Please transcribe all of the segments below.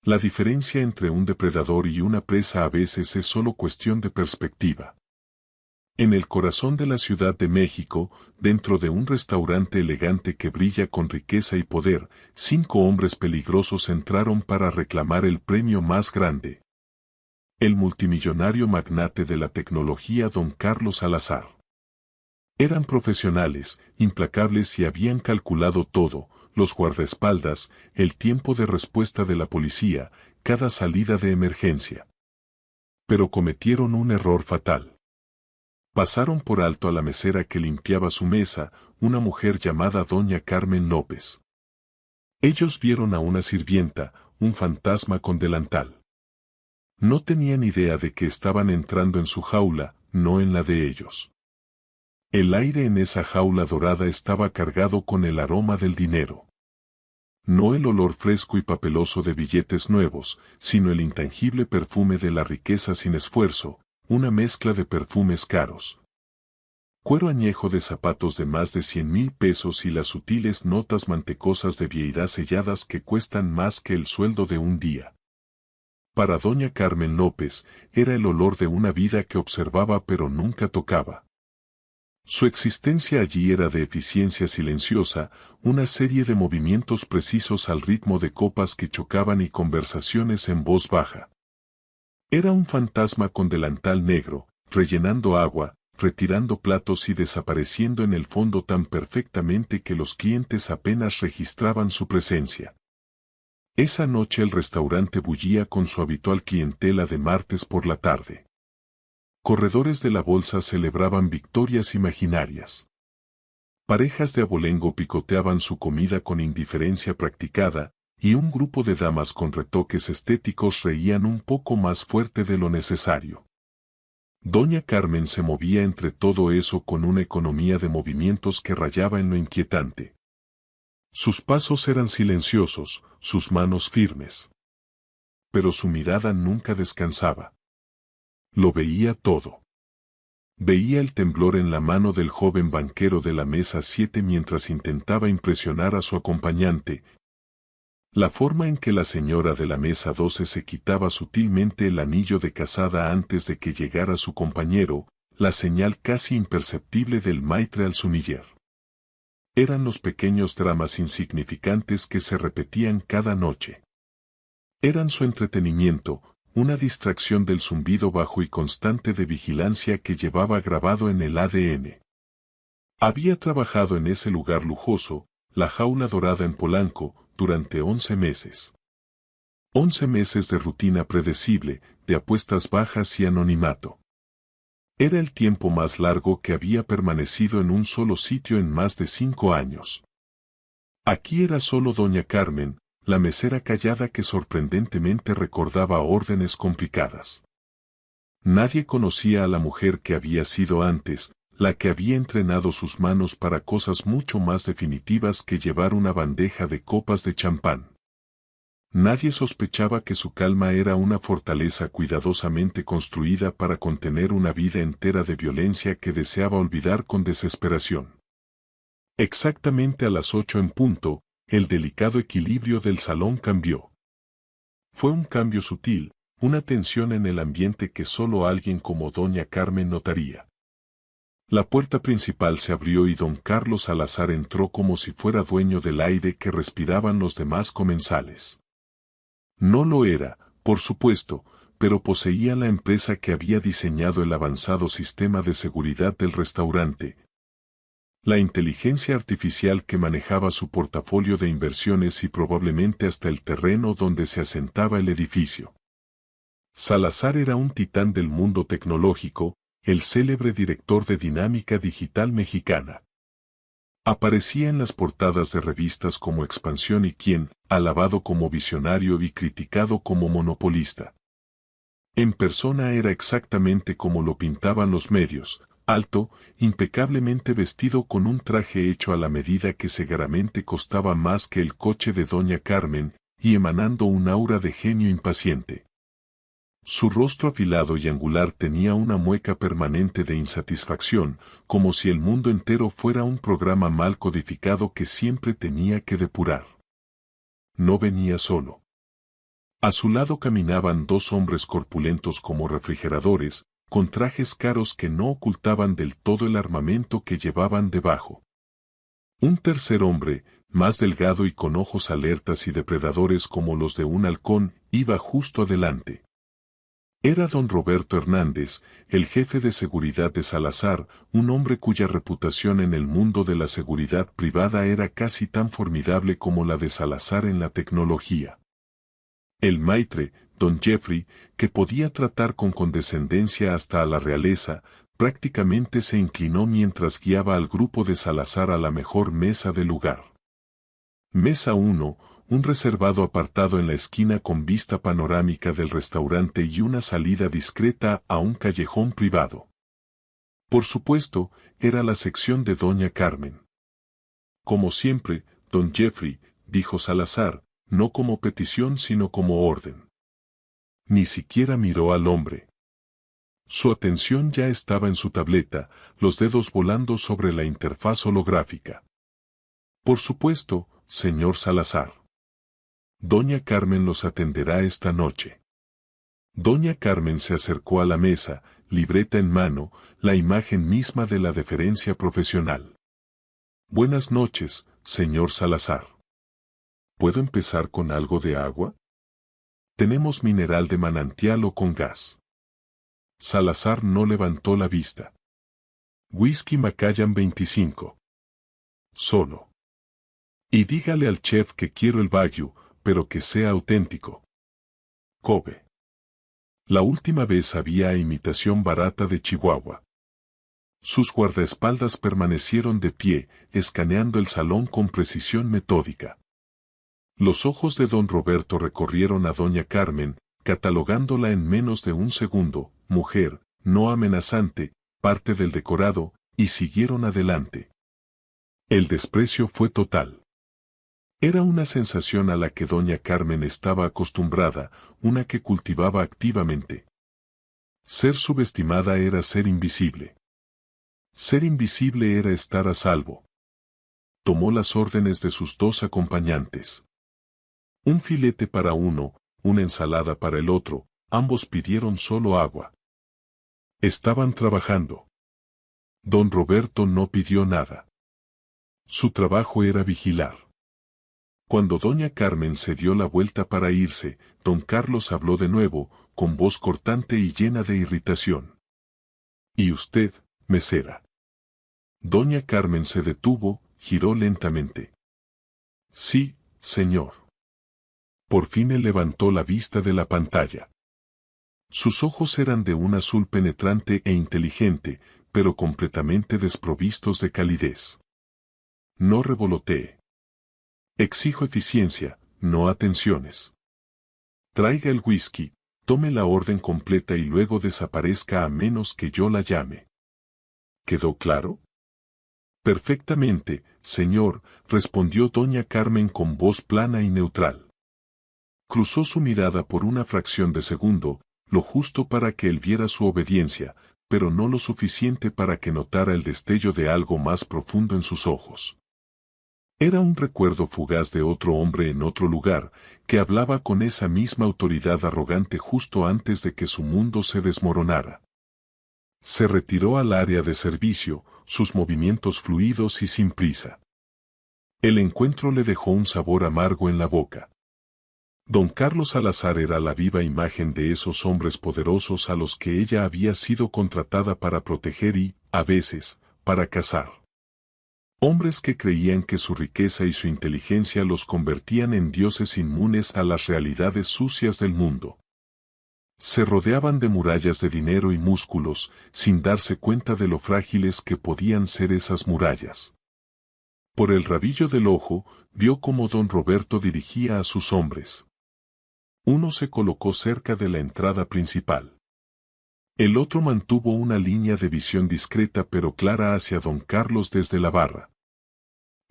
La diferencia entre un depredador y una presa a veces es solo cuestión de perspectiva. En el corazón de la Ciudad de México, dentro de un restaurante elegante que brilla con riqueza y poder, 5 hombres peligrosos entraron para reclamar el premio más grande. El multimillonario magnate de la tecnología don Carlos Salazar. Eran profesionales, implacables y habían calculado todo, los guardaespaldas, el tiempo de respuesta de la policía, cada salida de emergencia. Pero cometieron un error fatal. Pasaron por alto a la mesera que limpiaba su mesa, una mujer llamada doña Carmen López. Ellos vieron a una sirvienta, un fantasma con delantal. No tenían idea de que estaban entrando en su jaula, no en la de ellos. El aire en esa jaula dorada estaba cargado con el aroma del dinero. No el olor fresco y papeloso de billetes nuevos, sino el intangible perfume de la riqueza sin esfuerzo, una mezcla de perfumes caros. Cuero añejo de zapatos de más de 100,000 pesos y las sutiles notas mantecosas de vieidad selladas que cuestan más que el sueldo de un día. Para doña Carmen López, era el olor de una vida que observaba pero nunca tocaba. Su existencia allí era de eficiencia silenciosa, una serie de movimientos precisos al ritmo de copas que chocaban y conversaciones en voz baja. Era un fantasma con delantal negro, rellenando agua, retirando platos y desapareciendo en el fondo tan perfectamente que los clientes apenas registraban su presencia. Esa noche el restaurante bullía con su habitual clientela de martes por la tarde. Corredores de la bolsa celebraban victorias imaginarias. Parejas de abolengo picoteaban su comida con indiferencia practicada, y un grupo de damas con retoques estéticos reían un poco más fuerte de lo necesario. Doña Carmen se movía entre todo eso con una economía de movimientos que rayaba en lo inquietante. Sus pasos eran silenciosos, sus manos firmes. Pero su mirada nunca descansaba. Lo veía todo. Veía el temblor en la mano del joven banquero de la mesa 7 mientras intentaba impresionar a su acompañante. La forma en que la señora de la mesa 12 se quitaba sutilmente el anillo de casada antes de que llegara su compañero, la señal casi imperceptible del maitre al sumiller. Eran los pequeños dramas insignificantes que se repetían cada noche. Eran su entretenimiento, una distracción del zumbido bajo y constante de vigilancia que llevaba grabado en el ADN. Había trabajado en ese lugar lujoso, la Jaula Dorada en Polanco, durante 11 meses. 11 meses de rutina predecible, de apuestas bajas y anonimato. Era el tiempo más largo que había permanecido en un solo sitio en más de 5 años. Aquí era solo doña Carmen, la mesera callada que sorprendentemente recordaba órdenes complicadas. Nadie conocía a la mujer que había sido antes, la que había entrenado sus manos para cosas mucho más definitivas que llevar una bandeja de copas de champán. Nadie sospechaba que su calma era una fortaleza cuidadosamente construida para contener una vida entera de violencia que deseaba olvidar con desesperación. Exactamente a las 8 en punto, el delicado equilibrio del salón cambió. Fue un cambio sutil, una tensión en el ambiente que solo alguien como doña Carmen notaría. La puerta principal se abrió y don Carlos Salazar entró como si fuera dueño del aire que respiraban los demás comensales. No lo era, por supuesto, pero poseía la empresa que había diseñado el avanzado sistema de seguridad del restaurante. La inteligencia artificial que manejaba su portafolio de inversiones y probablemente hasta el terreno donde se asentaba el edificio. Salazar era un titán del mundo tecnológico, el célebre director de Dinámica Digital Mexicana. Aparecía en las portadas de revistas como Expansión y Quién, alabado como visionario y criticado como monopolista. En persona era exactamente como lo pintaban los medios, alto, impecablemente vestido con un traje hecho a la medida que seguramente costaba más que el coche de doña Carmen, y emanando un aura de genio impaciente. Su rostro afilado y angular tenía una mueca permanente de insatisfacción, como si el mundo entero fuera un programa mal codificado que siempre tenía que depurar. No venía solo. A su lado caminaban dos hombres corpulentos como refrigeradores, con trajes caros que no ocultaban del todo el armamento que llevaban debajo. Un tercer hombre, más delgado y con ojos alertas y depredadores como los de un halcón, iba justo adelante. Era don Roberto Hernández, el jefe de seguridad de Salazar, un hombre cuya reputación en el mundo de la seguridad privada era casi tan formidable como la de Salazar en la tecnología. El maitre, don Jeffrey, que podía tratar con condescendencia hasta a la realeza, prácticamente se inclinó mientras guiaba al grupo de Salazar a la mejor mesa del lugar. Mesa 1, un reservado apartado en la esquina con vista panorámica del restaurante y una salida discreta a un callejón privado. Por supuesto, era la sección de doña Carmen. Como siempre, don Jeffrey, dijo Salazar, no como petición sino como orden. Ni siquiera miró al hombre. Su atención ya estaba en su tableta, los dedos volando sobre la interfaz holográfica. Por supuesto, señor Salazar. Doña Carmen los atenderá esta noche. Doña Carmen se acercó a la mesa, libreta en mano, la imagen misma de la deferencia profesional. Buenas noches, señor Salazar. ¿Puedo empezar con algo de agua? Tenemos mineral de manantial o con gas. Salazar no levantó la vista. Whisky Macallan 25. Solo. Y dígale al chef que quiero el Wagyu, pero que sea auténtico. Kobe. La última vez había imitación barata de Chihuahua. Sus guardaespaldas permanecieron de pie, escaneando el salón con precisión metódica. Los ojos de don Roberto recorrieron a doña Carmen, catalogándola en menos de un segundo, mujer, no amenazante, parte del decorado, y siguieron adelante. El desprecio fue total. Era una sensación a la que doña Carmen estaba acostumbrada, una que cultivaba activamente. Ser subestimada era ser invisible. Ser invisible era estar a salvo. Tomó las órdenes de sus dos acompañantes. Un filete para uno, una ensalada para el otro, ambos pidieron solo agua. Estaban trabajando. Don Roberto no pidió nada. Su trabajo era vigilar. Cuando doña Carmen se dio la vuelta para irse, don Carlos habló de nuevo, con voz cortante y llena de irritación. ¿Y usted, mesera? Doña Carmen se detuvo, giró lentamente. Sí, señor. Por fin él levantó la vista de la pantalla. Sus ojos eran de un azul penetrante e inteligente, pero completamente desprovistos de calidez. No revolotee. Exijo eficiencia, no atenciones. Traiga el whisky, tome la orden completa y luego desaparezca a menos que yo la llame. ¿Quedó claro? Perfectamente, señor, respondió doña Carmen con voz plana y neutral. Cruzó su mirada por una fracción de segundo, lo justo para que él viera su obediencia, pero no lo suficiente para que notara el destello de algo más profundo en sus ojos. Era un recuerdo fugaz de otro hombre en otro lugar, que hablaba con esa misma autoridad arrogante justo antes de que su mundo se desmoronara. Se retiró al área de servicio, sus movimientos fluidos y sin prisa. El encuentro le dejó un sabor amargo en la boca. Don Carlos Salazar era la viva imagen de esos hombres poderosos a los que ella había sido contratada para proteger y, a veces, para cazar. Hombres que creían que su riqueza y su inteligencia los convertían en dioses inmunes a las realidades sucias del mundo. Se rodeaban de murallas de dinero y músculos, sin darse cuenta de lo frágiles que podían ser esas murallas. Por el rabillo del ojo, vio cómo don Roberto dirigía a sus hombres. Uno se colocó cerca de la entrada principal. El otro mantuvo una línea de visión discreta pero clara hacia don Carlos desde la barra.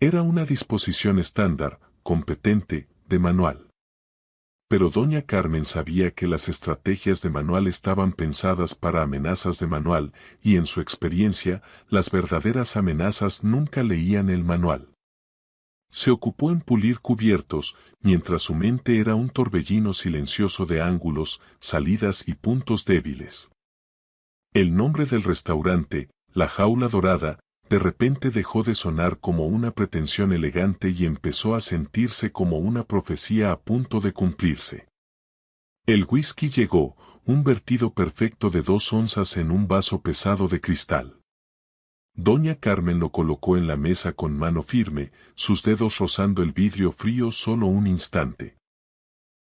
Era una disposición estándar, competente, de manual. Pero doña Carmen sabía que las estrategias de manual estaban pensadas para amenazas de manual, y en su experiencia, las verdaderas amenazas nunca leían el manual. Se ocupó en pulir cubiertos, mientras su mente era un torbellino silencioso de ángulos, salidas y puntos débiles. El nombre del restaurante, La Jaula Dorada, de repente dejó de sonar como una pretensión elegante y empezó a sentirse como una profecía a punto de cumplirse. El whisky llegó, un vertido perfecto de 2 onzas en un vaso pesado de cristal. Doña Carmen lo colocó en la mesa con mano firme, sus dedos rozando el vidrio frío solo un instante.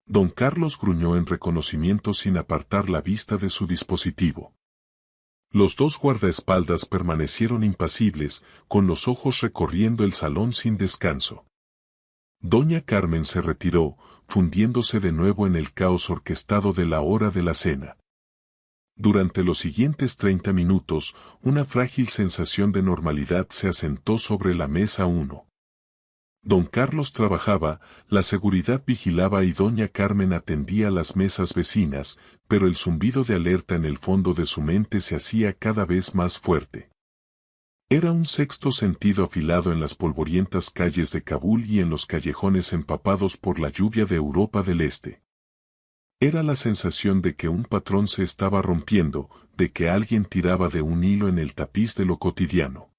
Don Carlos gruñó en reconocimiento sin apartar la vista de su dispositivo. Los 2 guardaespaldas permanecieron impasibles, con los ojos recorriendo el salón sin descanso. Doña Carmen se retiró, fundiéndose de nuevo en el caos orquestado de la hora de la cena. Durante los siguientes 30 minutos, una frágil sensación de normalidad se asentó sobre la mesa 1. Don Carlos trabajaba, la seguridad vigilaba y doña Carmen atendía las mesas vecinas, pero el zumbido de alerta en el fondo de su mente se hacía cada vez más fuerte. Era un sexto sentido afilado en las polvorientas calles de Kabul y en los callejones empapados por la lluvia de Europa del Este. Era la sensación de que un patrón se estaba rompiendo, de que alguien tiraba de un hilo en el tapiz de lo cotidiano.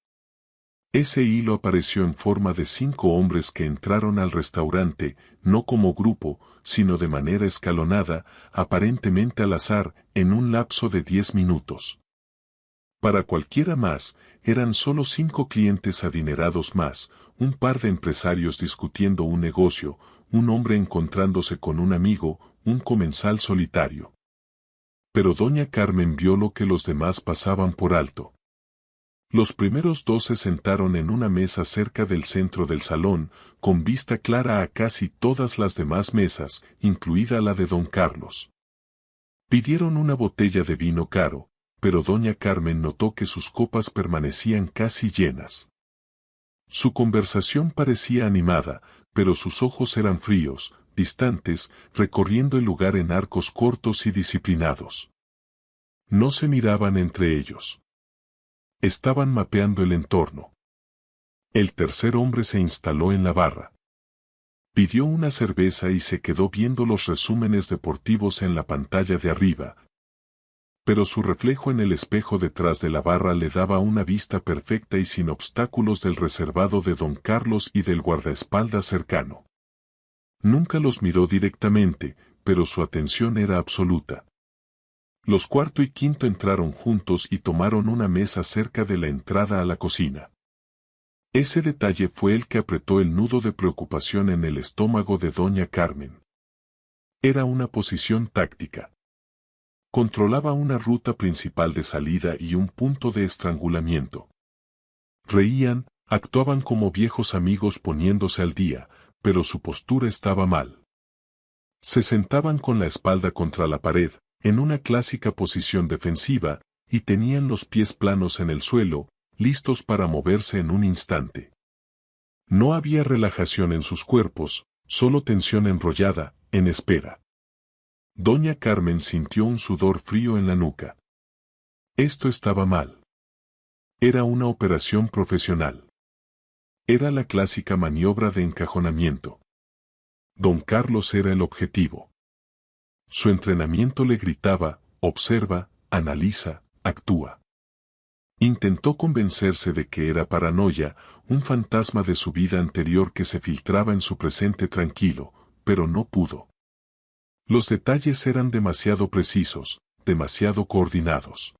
Ese hilo apareció en forma de 5 hombres que entraron al restaurante, no como grupo, sino de manera escalonada, aparentemente al azar, en un lapso de 10 minutos. Para cualquiera más, eran solo 5 clientes adinerados más, un par de empresarios discutiendo un negocio, un hombre encontrándose con un amigo, un comensal solitario. Pero doña Carmen vio lo que los demás pasaban por alto. Los primeros 2 se sentaron en una mesa cerca del centro del salón, con vista clara a casi todas las demás mesas, incluida la de don Carlos. Pidieron una botella de vino caro, pero doña Carmen notó que sus copas permanecían casi llenas. Su conversación parecía animada, pero sus ojos eran fríos, distantes, recorriendo el lugar en arcos cortos y disciplinados. No se miraban entre ellos. Estaban mapeando el entorno. El tercer hombre se instaló en la barra. Pidió una cerveza y se quedó viendo los resúmenes deportivos en la pantalla de arriba. Pero su reflejo en el espejo detrás de la barra le daba una vista perfecta y sin obstáculos del reservado de don Carlos y del guardaespaldas cercano. Nunca los miró directamente, pero su atención era absoluta. Los cuarto y quinto entraron juntos y tomaron una mesa cerca de la entrada a la cocina. Ese detalle fue el que apretó el nudo de preocupación en el estómago de doña Carmen. Era una posición táctica. Controlaba una ruta principal de salida y un punto de estrangulamiento. Reían, actuaban como viejos amigos poniéndose al día, pero su postura estaba mal. Se sentaban con la espalda contra la pared, en una clásica posición defensiva, y tenían los pies planos en el suelo, listos para moverse en un instante. No había relajación en sus cuerpos, solo tensión enrollada, en espera. Doña Carmen sintió un sudor frío en la nuca. Esto estaba mal. Era una operación profesional. Era la clásica maniobra de encajonamiento. Don Carlos era el objetivo. Su entrenamiento le gritaba, observa, analiza, actúa. Intentó convencerse de que era paranoia, un fantasma de su vida anterior que se filtraba en su presente tranquilo, pero no pudo. Los detalles eran demasiado precisos, demasiado coordinados.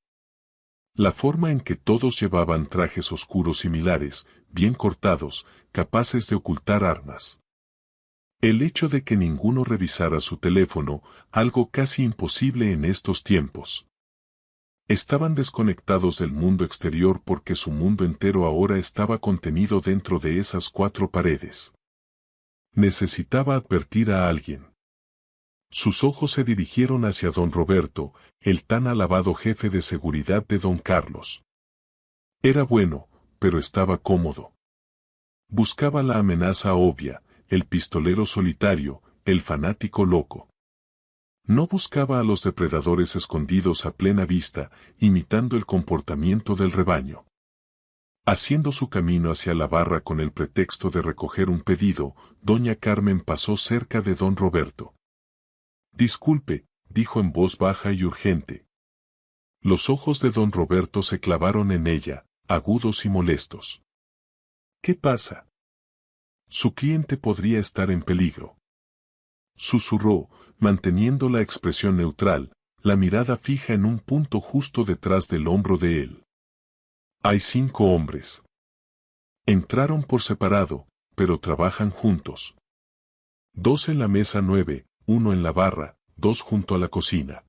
La forma en que todos llevaban trajes oscuros similares, bien cortados, capaces de ocultar armas. El hecho de que ninguno revisara su teléfono, algo casi imposible en estos tiempos. Estaban desconectados del mundo exterior porque su mundo entero ahora estaba contenido dentro de esas 4 paredes. Necesitaba advertir a alguien. Sus ojos se dirigieron hacia don Roberto, el tan alabado jefe de seguridad de don Carlos. Era bueno, pero estaba cómodo. Buscaba la amenaza obvia, el pistolero solitario, el fanático loco. No buscaba a los depredadores escondidos a plena vista, imitando el comportamiento del rebaño. Haciendo su camino hacia la barra con el pretexto de recoger un pedido, doña Carmen pasó cerca de don Roberto. «Disculpe», dijo en voz baja y urgente. Los ojos de don Roberto se clavaron en ella, agudos y molestos. «¿Qué pasa? Su cliente podría estar en peligro», susurró, manteniendo la expresión neutral, la mirada fija en un punto justo detrás del hombro de él. «Hay 5 hombres. Entraron por separado, pero trabajan juntos. 2 en la mesa 9, 1 en la barra, 2 junto a la cocina.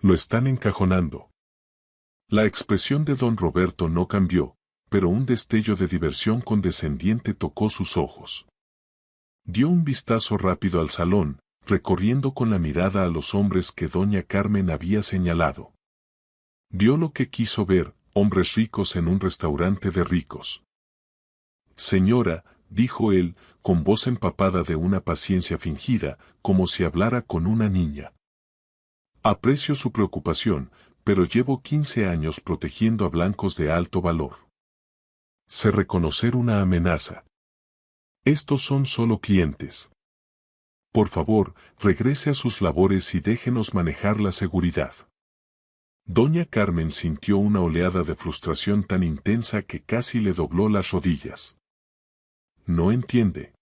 Lo están encajonando». La expresión de don Roberto no cambió, pero un destello de diversión condescendiente tocó sus ojos. Dio un vistazo rápido al salón, recorriendo con la mirada a los hombres que doña Carmen había señalado. Vio lo que quiso ver, hombres ricos en un restaurante de ricos. «Señora», dijo él, con voz empapada de una paciencia fingida, como si hablara con una niña. «Aprecio su preocupación, pero llevo 15 años protegiendo a blancos de alto valor. Sé reconocer una amenaza. Estos son solo clientes. Por favor, regrese a sus labores y déjenos manejar la seguridad». Doña Carmen sintió una oleada de frustración tan intensa que casi le dobló las rodillas. No entiende.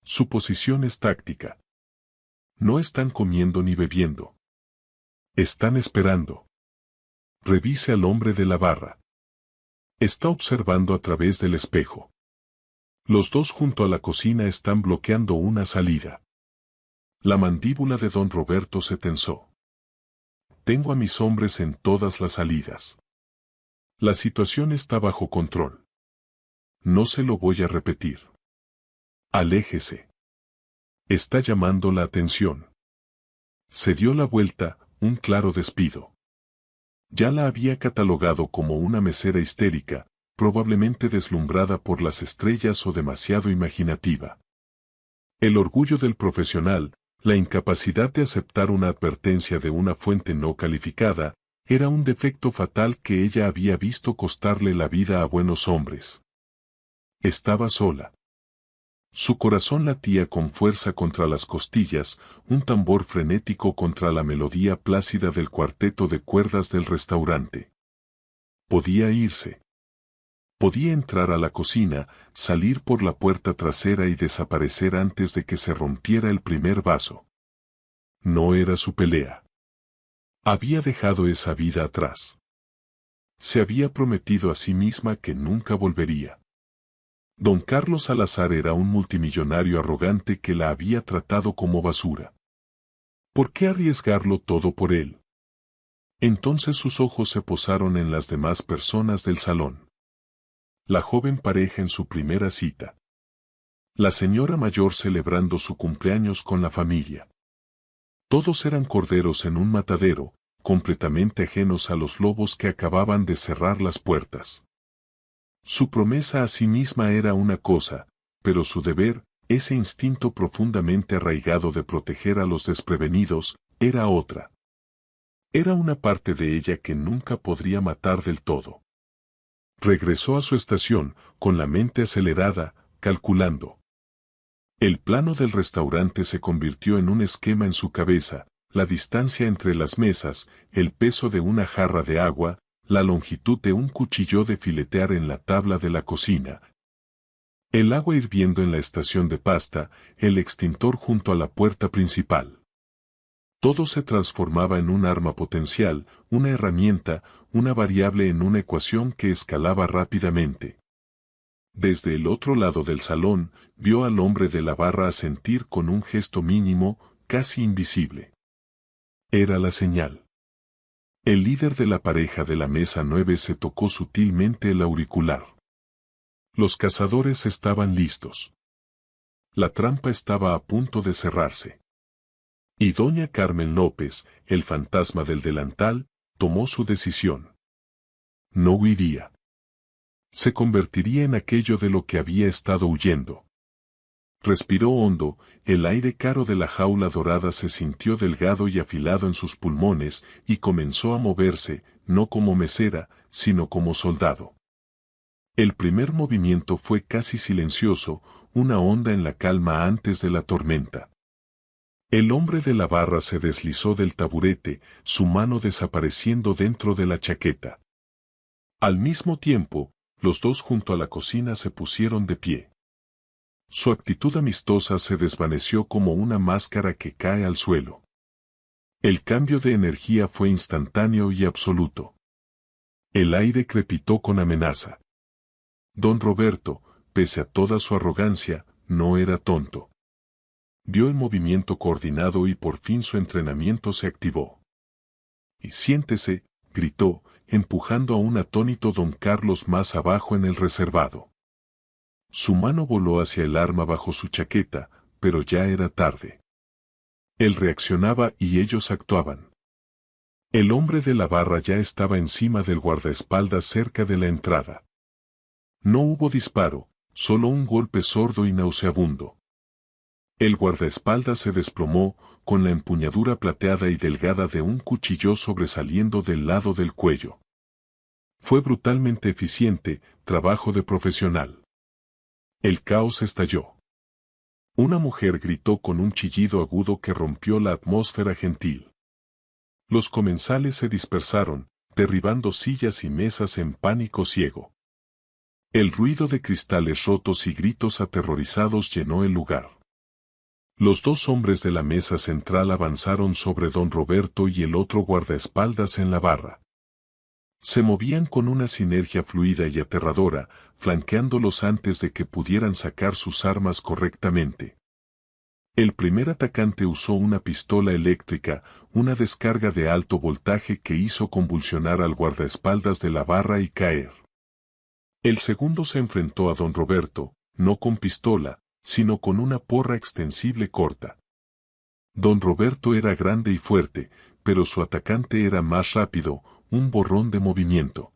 Su posición es táctica. No están comiendo ni bebiendo. Están esperando. Revise al hombre de la barra. Está observando a través del espejo. Los 2 junto a la cocina están bloqueando una salida. La mandíbula de don Roberto se tensó. «Tengo a mis hombres en todas las salidas. La situación está bajo control. No se lo voy a repetir. Aléjese. Está llamando la atención». Se dio la vuelta, un claro despido. Ya la había catalogado como una mesera histérica, probablemente deslumbrada por las estrellas o demasiado imaginativa. El orgullo del profesional, la incapacidad de aceptar una advertencia de una fuente no calificada, era un defecto fatal que ella había visto costarle la vida a buenos hombres. Estaba sola. Su corazón latía con fuerza contra las costillas, un tambor frenético contra la melodía plácida del cuarteto de cuerdas del restaurante. Podía irse. Podía entrar a la cocina, salir por la puerta trasera y desaparecer antes de que se rompiera el primer vaso. No era su pelea. Había dejado esa vida atrás. Se había prometido a sí misma que nunca volvería. Don Carlos Salazar era un multimillonario arrogante que la había tratado como basura. ¿Por qué arriesgarlo todo por él? Entonces sus ojos se posaron en las demás personas del salón. La joven pareja en su primera cita. La señora mayor celebrando su cumpleaños con la familia. Todos eran corderos en un matadero, completamente ajenos a los lobos que acababan de cerrar las puertas. Su promesa a sí misma era una cosa, pero su deber, ese instinto profundamente arraigado de proteger a los desprevenidos, era otra. Era una parte de ella que nunca podría matar del todo. Regresó a su estación, con la mente acelerada, calculando. El plano del restaurante se convirtió en un esquema en su cabeza, la distancia entre las mesas, el peso de una jarra de agua, la longitud de un cuchillo de filetear en la tabla de la cocina. El agua hirviendo en la estación de pasta, el extintor junto a la puerta principal. Todo se transformaba en un arma potencial, una herramienta, una variable en una ecuación que escalaba rápidamente. Desde el otro lado del salón, vio al hombre de la barra asentir con un gesto mínimo, casi invisible. Era la señal. El líder de la pareja de la mesa 9 se tocó sutilmente el auricular. Los cazadores estaban listos. La trampa estaba a punto de cerrarse. Y doña Carmen López, el fantasma del delantal, tomó su decisión. No huiría. Se convertiría en aquello de lo que había estado huyendo. Respiró hondo, el aire caro de la jaula dorada se sintió delgado y afilado en sus pulmones y comenzó a moverse, no como mesera, sino como soldado. El primer movimiento fue casi silencioso, una onda en la calma antes de la tormenta. El hombre de la barra se deslizó del taburete, su mano desapareciendo dentro de la chaqueta. Al mismo tiempo, los dos junto a la cocina se pusieron de pie. Su actitud amistosa se desvaneció como una máscara que cae al suelo. El cambio de energía fue instantáneo y absoluto. El aire crepitó con amenaza. Don Roberto, pese a toda su arrogancia, no era tonto. Vio el movimiento coordinado y por fin su entrenamiento se activó. «Y siéntese», gritó, empujando a un atónito don Carlos más abajo en el reservado. Su mano voló hacia el arma bajo su chaqueta, pero ya era tarde. Él reaccionaba y ellos actuaban. El hombre de la barra ya estaba encima del guardaespaldas cerca de la entrada. No hubo disparo, solo un golpe sordo y nauseabundo. El guardaespaldas se desplomó, con la empuñadura plateada y delgada de un cuchillo sobresaliendo del lado del cuello. Fue brutalmente eficiente, trabajo de profesional. El caos estalló. Una mujer gritó con un chillido agudo que rompió la atmósfera gentil. Los comensales se dispersaron, derribando sillas y mesas en pánico ciego. El ruido de cristales rotos y gritos aterrorizados llenó el lugar. Los dos hombres de la mesa central avanzaron sobre don Roberto y el otro guardaespaldas en la barra. Se movían con una sinergia fluida y aterradora, flanqueándolos antes de que pudieran sacar sus armas correctamente. El primer atacante usó una pistola eléctrica, una descarga de alto voltaje que hizo convulsionar al guardaespaldas de la barra y caer. El segundo se enfrentó a don Roberto, no con pistola, sino con una porra extensible corta. Don Roberto era grande y fuerte, pero su atacante era más rápido, un borrón de movimiento.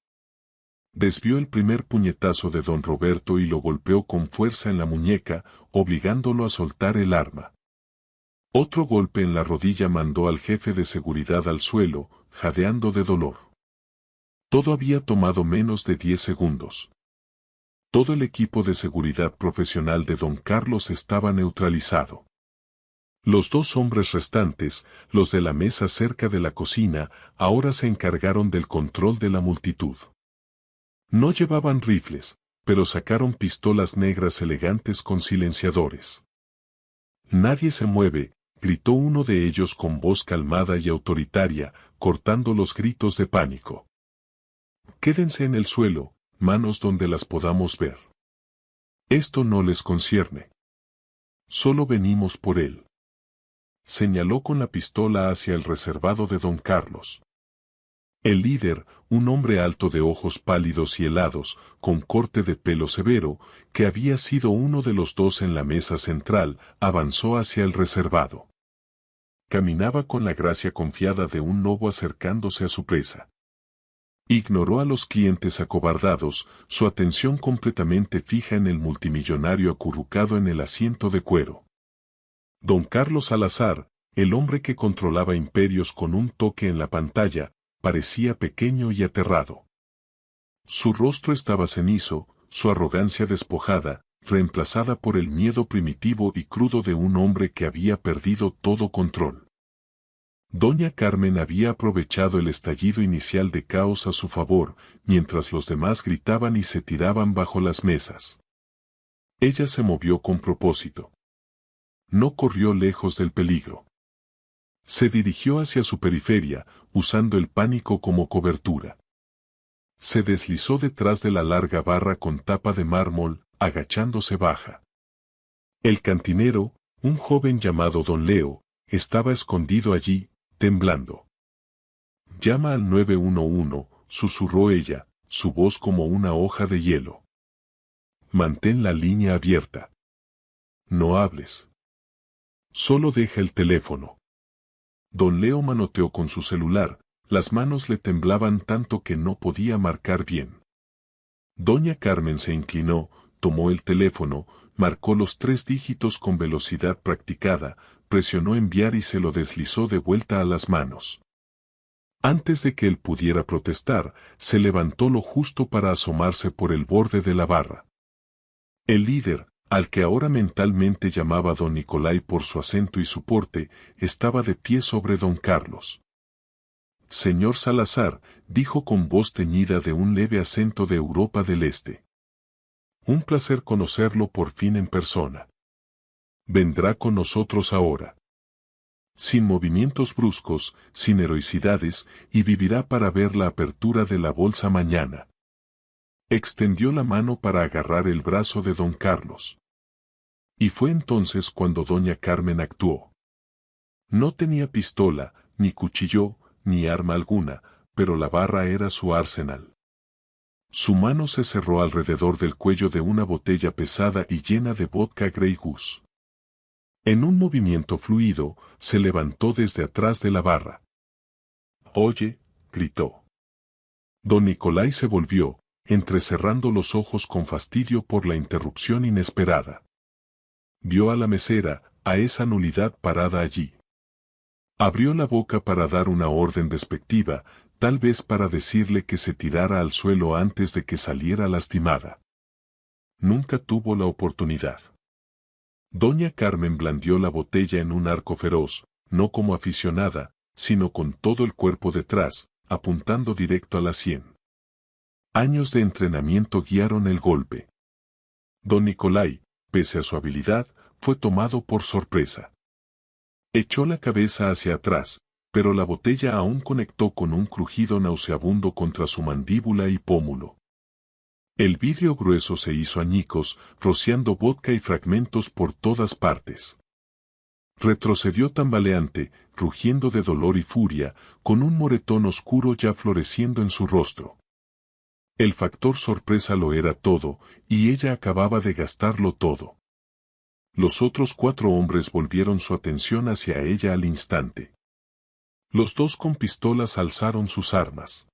Desvió el primer puñetazo de don Roberto y lo golpeó con fuerza en la muñeca, obligándolo a soltar el arma. Otro golpe en la rodilla mandó al jefe de seguridad al suelo, jadeando de dolor. Todo había tomado menos de 10 segundos. Todo el equipo de seguridad profesional de don Carlos estaba neutralizado. Los dos hombres restantes, los de la mesa cerca de la cocina, ahora se encargaron del control de la multitud. No llevaban rifles, pero sacaron pistolas negras elegantes con silenciadores. «Nadie se mueve», gritó uno de ellos con voz calmada y autoritaria, cortando los gritos de pánico. «Quédense en el suelo, manos donde las podamos ver. Esto no les concierne. Solo venimos por él». Señaló con la pistola hacia el reservado de don Carlos. El líder, un hombre alto de ojos pálidos y helados, con corte de pelo severo, que había sido uno de los dos en la mesa central, avanzó hacia el reservado. Caminaba con la gracia confiada de un lobo acercándose a su presa. Ignoró a los clientes acobardados, su atención completamente fija en el multimillonario acurrucado en el asiento de cuero. Don Carlos Salazar, el hombre que controlaba imperios con un toque en la pantalla, parecía pequeño y aterrado. Su rostro estaba cenizo, su arrogancia despojada, reemplazada por el miedo primitivo y crudo de un hombre que había perdido todo control. Doña Carmen había aprovechado el estallido inicial de caos a su favor, mientras los demás gritaban y se tiraban bajo las mesas. Ella se movió con propósito. No corrió lejos del peligro. Se dirigió hacia su periferia, usando el pánico como cobertura. Se deslizó detrás de la larga barra con tapa de mármol, agachándose baja. El cantinero, un joven llamado Don Leo, estaba escondido allí, temblando. «Llama al 911», susurró ella, su voz como una hoja de hielo. «Mantén la línea abierta. No hables. Solo deja el teléfono». Don Leo manoteó con su celular, las manos le temblaban tanto que no podía marcar bien. Doña Carmen se inclinó, tomó el teléfono, marcó los 3 dígitos con velocidad practicada, presionó enviar y se lo deslizó de vuelta a las manos. Antes de que él pudiera protestar, se levantó lo justo para asomarse por el borde de la barra. El líder, al que ahora mentalmente llamaba don Nicolai por su acento y su porte, estaba de pie sobre don Carlos. Señor Salazar, dijo con voz teñida de un leve acento de Europa del Este. Un placer conocerlo por fin en persona. Vendrá con nosotros ahora. Sin movimientos bruscos, sin heroicidades, y vivirá para ver la apertura de la bolsa mañana. Extendió la mano para agarrar el brazo de don Carlos. Y fue entonces cuando doña Carmen actuó. No tenía pistola, ni cuchillo, ni arma alguna, pero la barra era su arsenal. Su mano se cerró alrededor del cuello de una botella pesada y llena de vodka Grey Goose. En un movimiento fluido, se levantó desde atrás de la barra. «Oye», gritó. Don Nicolai se volvió, entrecerrando los ojos con fastidio por la interrupción inesperada. Vio a la mesera, a esa nulidad parada allí. Abrió la boca para dar una orden despectiva, tal vez para decirle que se tirara al suelo antes de que saliera lastimada. Nunca tuvo la oportunidad. Doña Carmen blandió la botella en un arco feroz, no como aficionada, sino con todo el cuerpo detrás, apuntando directo a la sien. Años de entrenamiento guiaron el golpe. Don Nicolai, pese a su habilidad, fue tomado por sorpresa. Echó la cabeza hacia atrás, pero la botella aún conectó con un crujido nauseabundo contra su mandíbula y pómulo. El vidrio grueso se hizo añicos, rociando vodka y fragmentos por todas partes. Retrocedió tambaleante, rugiendo de dolor y furia, con un moretón oscuro ya floreciendo en su rostro. El factor sorpresa lo era todo, y ella acababa de gastarlo todo. Los otros 4 hombres volvieron su atención hacia ella al instante. Los 2 con pistolas alzaron sus armas.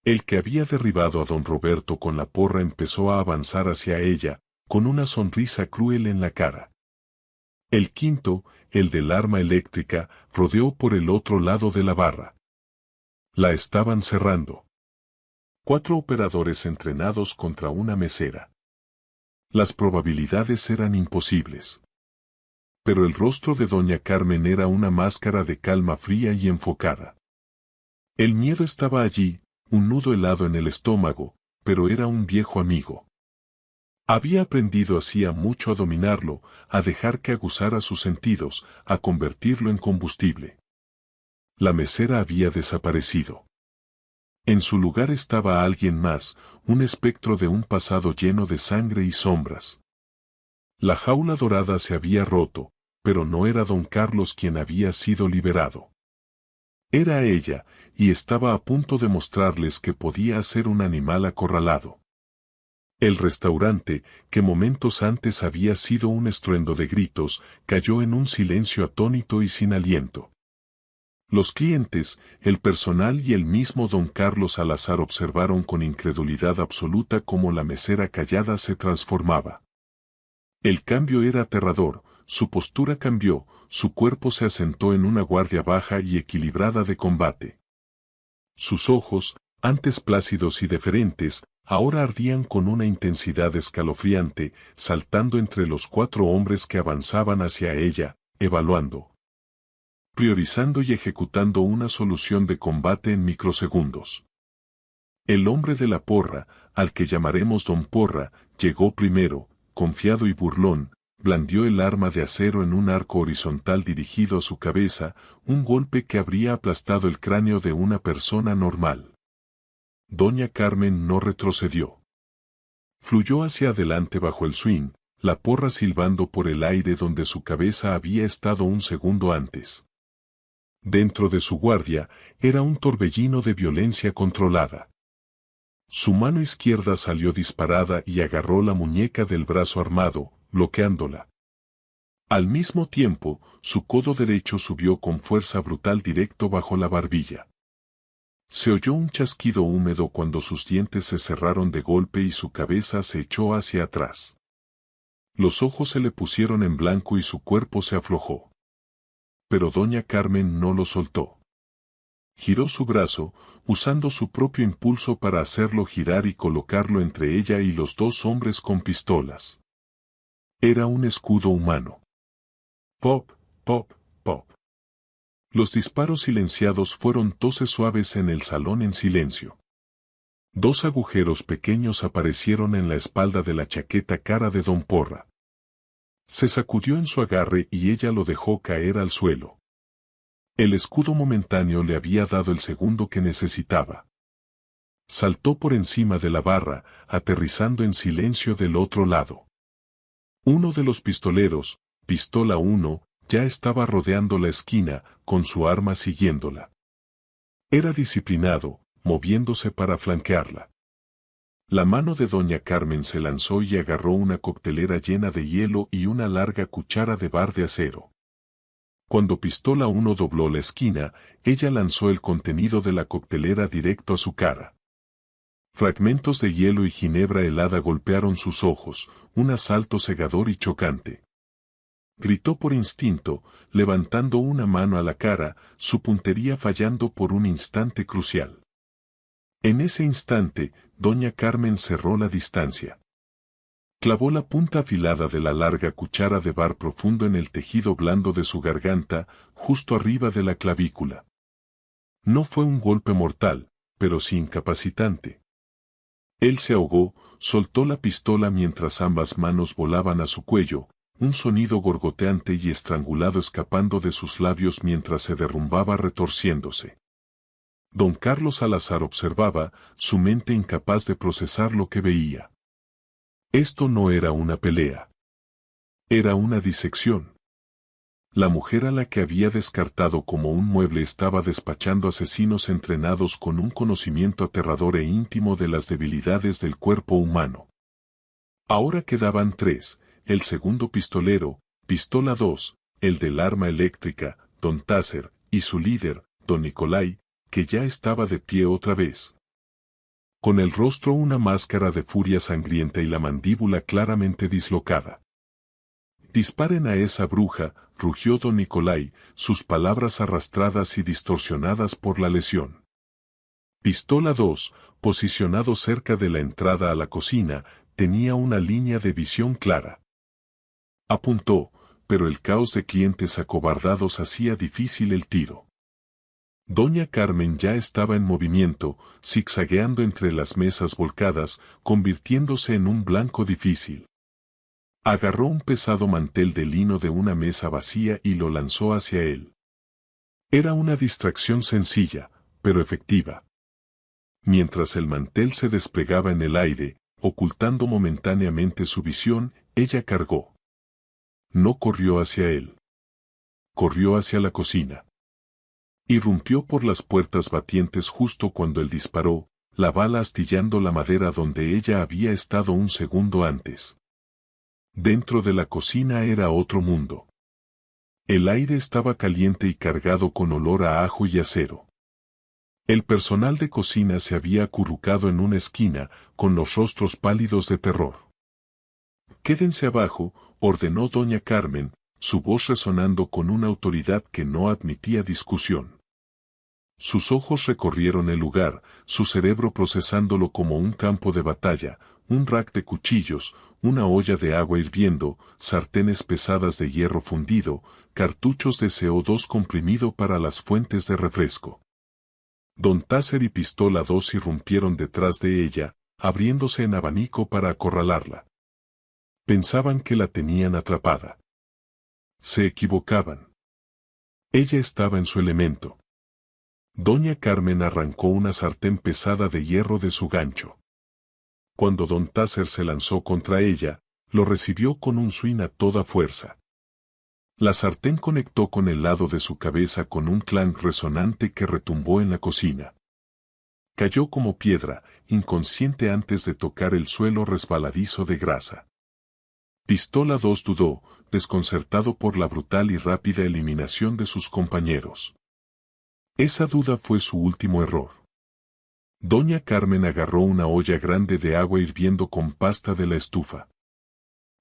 El que había derribado a don Roberto con la porra empezó a avanzar hacia ella, con una sonrisa cruel en la cara. El quinto, el del arma eléctrica, rodeó por el otro lado de la barra. La estaban cerrando. 4 operadores entrenados contra una mesera. Las probabilidades eran imposibles. Pero el rostro de doña Carmen era una máscara de calma fría y enfocada. El miedo estaba allí, un nudo helado en el estómago, pero era un viejo amigo. Había aprendido hacía mucho a dominarlo, a dejar que aguzara sus sentidos, a convertirlo en combustible. La mesera había desaparecido. En su lugar estaba alguien más, un espectro de un pasado lleno de sangre y sombras. La jaula dorada se había roto, pero no era don Carlos quien había sido liberado. Era ella, y estaba a punto de mostrarles que podía ser un animal acorralado. El restaurante, que momentos antes había sido un estruendo de gritos, cayó en un silencio atónito y sin aliento. Los clientes, el personal y el mismo don Carlos Salazar observaron con incredulidad absoluta cómo la mesera callada se transformaba. El cambio era aterrador, su postura cambió, su cuerpo se asentó en una guardia baja y equilibrada de combate. Sus ojos, antes plácidos y deferentes, ahora ardían con una intensidad escalofriante, saltando entre los 4 hombres que avanzaban hacia ella, evaluando, priorizando y ejecutando una solución de combate en microsegundos. El hombre de la porra, al que llamaremos Don Porra, llegó primero, confiado y burlón, blandió el arma de acero en un arco horizontal dirigido a su cabeza, un golpe que habría aplastado el cráneo de una persona normal. Doña Carmen no retrocedió. Fluyó hacia adelante bajo el swing, la porra silbando por el aire donde su cabeza había estado un segundo antes. Dentro de su guardia, era un torbellino de violencia controlada. Su mano izquierda salió disparada y agarró la muñeca del brazo armado, bloqueándola. Al mismo tiempo, su codo derecho subió con fuerza brutal directo bajo la barbilla. Se oyó un chasquido húmedo cuando sus dientes se cerraron de golpe y su cabeza se echó hacia atrás. Los ojos se le pusieron en blanco y su cuerpo se aflojó. Pero doña Carmen no lo soltó. Giró su brazo, usando su propio impulso para hacerlo girar y colocarlo entre ella y los dos hombres con pistolas. Era un escudo humano. Pop, pop, pop. Los disparos silenciados fueron toses suaves en el salón en silencio. Dos agujeros pequeños aparecieron en la espalda de la chaqueta cara de Don Porra. Se sacudió en su agarre y ella lo dejó caer al suelo. El escudo momentáneo le había dado el segundo que necesitaba. Saltó por encima de la barra, aterrizando en silencio del otro lado. Uno de los pistoleros, pistola 1, ya estaba rodeando la esquina, con su arma siguiéndola. Era disciplinado, moviéndose para flanquearla. La mano de doña Carmen se lanzó y agarró una coctelera llena de hielo y una larga cuchara de bar de acero. Cuando pistola 1 dobló la esquina, ella lanzó el contenido de la coctelera directo a su cara. Fragmentos de hielo y ginebra helada golpearon sus ojos, un asalto cegador y chocante. Gritó por instinto, levantando una mano a la cara, su puntería fallando por un instante crucial. En ese instante, doña Carmen cerró la distancia. Clavó la punta afilada de la larga cuchara de bar profundo en el tejido blando de su garganta, justo arriba de la clavícula. No fue un golpe mortal, pero sí incapacitante. Él se ahogó, soltó la pistola mientras ambas manos volaban a su cuello, un sonido gorgoteante y estrangulado escapando de sus labios mientras se derrumbaba retorciéndose. Don Carlos Salazar observaba, su mente incapaz de procesar lo que veía. Esto no era una pelea. Era una disección. La mujer a la que había descartado como un mueble estaba despachando asesinos entrenados con un conocimiento aterrador e íntimo de las debilidades del cuerpo humano. Ahora quedaban tres, el segundo pistolero, pistola 2, el del arma eléctrica, don Táser, y su líder, don Nicolai, que ya estaba de pie otra vez. Con el rostro una máscara de furia sangrienta y la mandíbula claramente dislocada. «Disparen a esa bruja», rugió don Nicolai, sus palabras arrastradas y distorsionadas por la lesión. Pistola 2, posicionado cerca de la entrada a la cocina, tenía una línea de visión clara. Apuntó, pero el caos de clientes acobardados hacía difícil el tiro. Doña Carmen ya estaba en movimiento, zigzagueando entre las mesas volcadas, convirtiéndose en un blanco difícil. Agarró un pesado mantel de lino de una mesa vacía y lo lanzó hacia él. Era una distracción sencilla, pero efectiva. Mientras el mantel se desplegaba en el aire, ocultando momentáneamente su visión, ella cargó. No corrió hacia él. Corrió hacia la cocina. Irrumpió por las puertas batientes justo cuando él disparó, la bala astillando la madera donde ella había estado un segundo antes. Dentro de la cocina era otro mundo. El aire estaba caliente y cargado con olor a ajo y acero. El personal de cocina se había acurrucado en una esquina, con los rostros pálidos de terror. «Quédense abajo», ordenó doña Carmen, su voz resonando con una autoridad que no admitía discusión. Sus ojos recorrieron el lugar, su cerebro procesándolo como un campo de batalla, un rack de cuchillos, una olla de agua hirviendo, sartenes pesadas de hierro fundido, cartuchos de CO2 comprimido para las fuentes de refresco. Don Táser y pistola 2 irrumpieron detrás de ella, abriéndose en abanico para acorralarla. Pensaban que la tenían atrapada. Se equivocaban. Ella estaba en su elemento. Doña Carmen arrancó una sartén pesada de hierro de su gancho. Cuando don Táser se lanzó contra ella, lo recibió con un swing a toda fuerza. La sartén conectó con el lado de su cabeza con un clang resonante que retumbó en la cocina. Cayó como piedra, inconsciente antes de tocar el suelo resbaladizo de grasa. Pistola 2 dudó, desconcertado por la brutal y rápida eliminación de sus compañeros. Esa duda fue su último error. Doña Carmen agarró una olla grande de agua hirviendo con pasta de la estufa.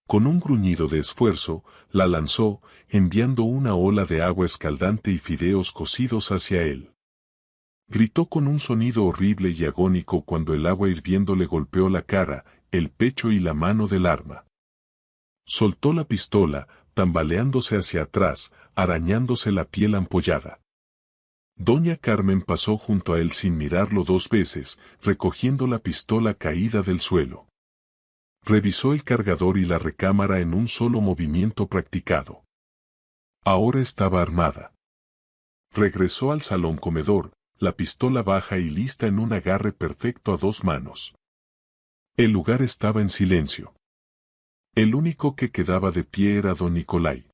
Con un gruñido de esfuerzo, la lanzó, enviando una ola de agua escaldante y fideos cocidos hacia él. Gritó con un sonido horrible y agónico cuando el agua hirviendo le golpeó la cara, el pecho y la mano del arma. Soltó la pistola, tambaleándose hacia atrás, arañándose la piel ampollada. Doña Carmen pasó junto a él sin mirarlo 2 veces, recogiendo la pistola caída del suelo. Revisó el cargador y la recámara en un solo movimiento practicado. Ahora estaba armada. Regresó al salón comedor, la pistola baja y lista en un agarre perfecto a 2 manos. El lugar estaba en silencio. El único que quedaba de pie era don Nicolai.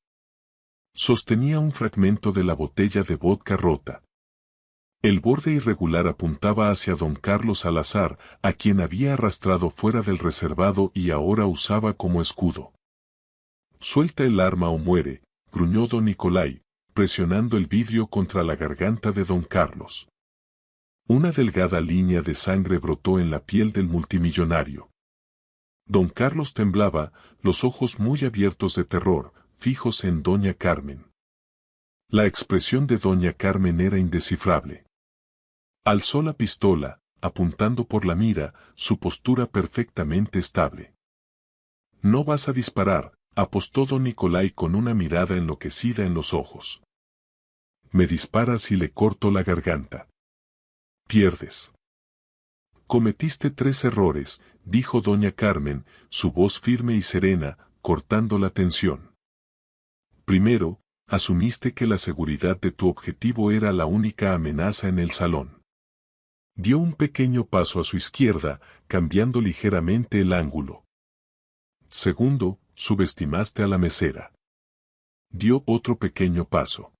Sostenía un fragmento de la botella de vodka rota. El borde irregular apuntaba hacia don Carlos Salazar, a quien había arrastrado fuera del reservado y ahora usaba como escudo. «Suelta el arma o muere», gruñó don Nicolai, presionando el vidrio contra la garganta de don Carlos. Una delgada línea de sangre brotó en la piel del multimillonario. Don Carlos temblaba, los ojos muy abiertos de terror, fijos en doña Carmen. La expresión de doña Carmen era indescifrable. Alzó la pistola, apuntando por la mira, su postura perfectamente estable. «No vas a disparar», apostó don Nicolai con una mirada enloquecida en los ojos. «Me disparas y le corto la garganta. Pierdes». «Cometiste 3 errores», dijo doña Carmen, su voz firme y serena, cortando la tensión. «Primero, asumiste que la seguridad de tu objetivo era la única amenaza en el salón. Dio un pequeño paso a su izquierda, cambiando ligeramente el ángulo. Segundo, subestimaste a la mesera. Dio otro pequeño paso».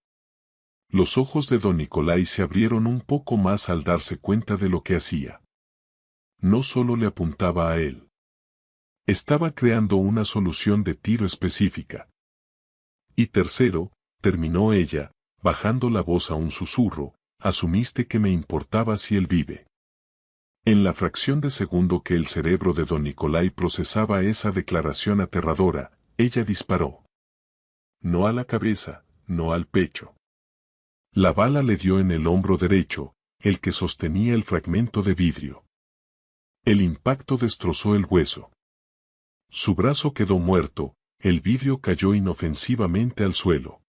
Los ojos de don Nicolai se abrieron un poco más al darse cuenta de lo que hacía. No solo le apuntaba a él. Estaba creando una solución de tiro específica. «Y tercero», terminó ella, bajando la voz a un susurro, «asumiste que me importaba si él vive». En la fracción de segundo que el cerebro de don Nicolai procesaba esa declaración aterradora, ella disparó. No a la cabeza, no al pecho. La bala le dio en el hombro derecho, el que sostenía el fragmento de vidrio. El impacto destrozó el hueso. Su brazo quedó muerto, el vidrio cayó inofensivamente al suelo.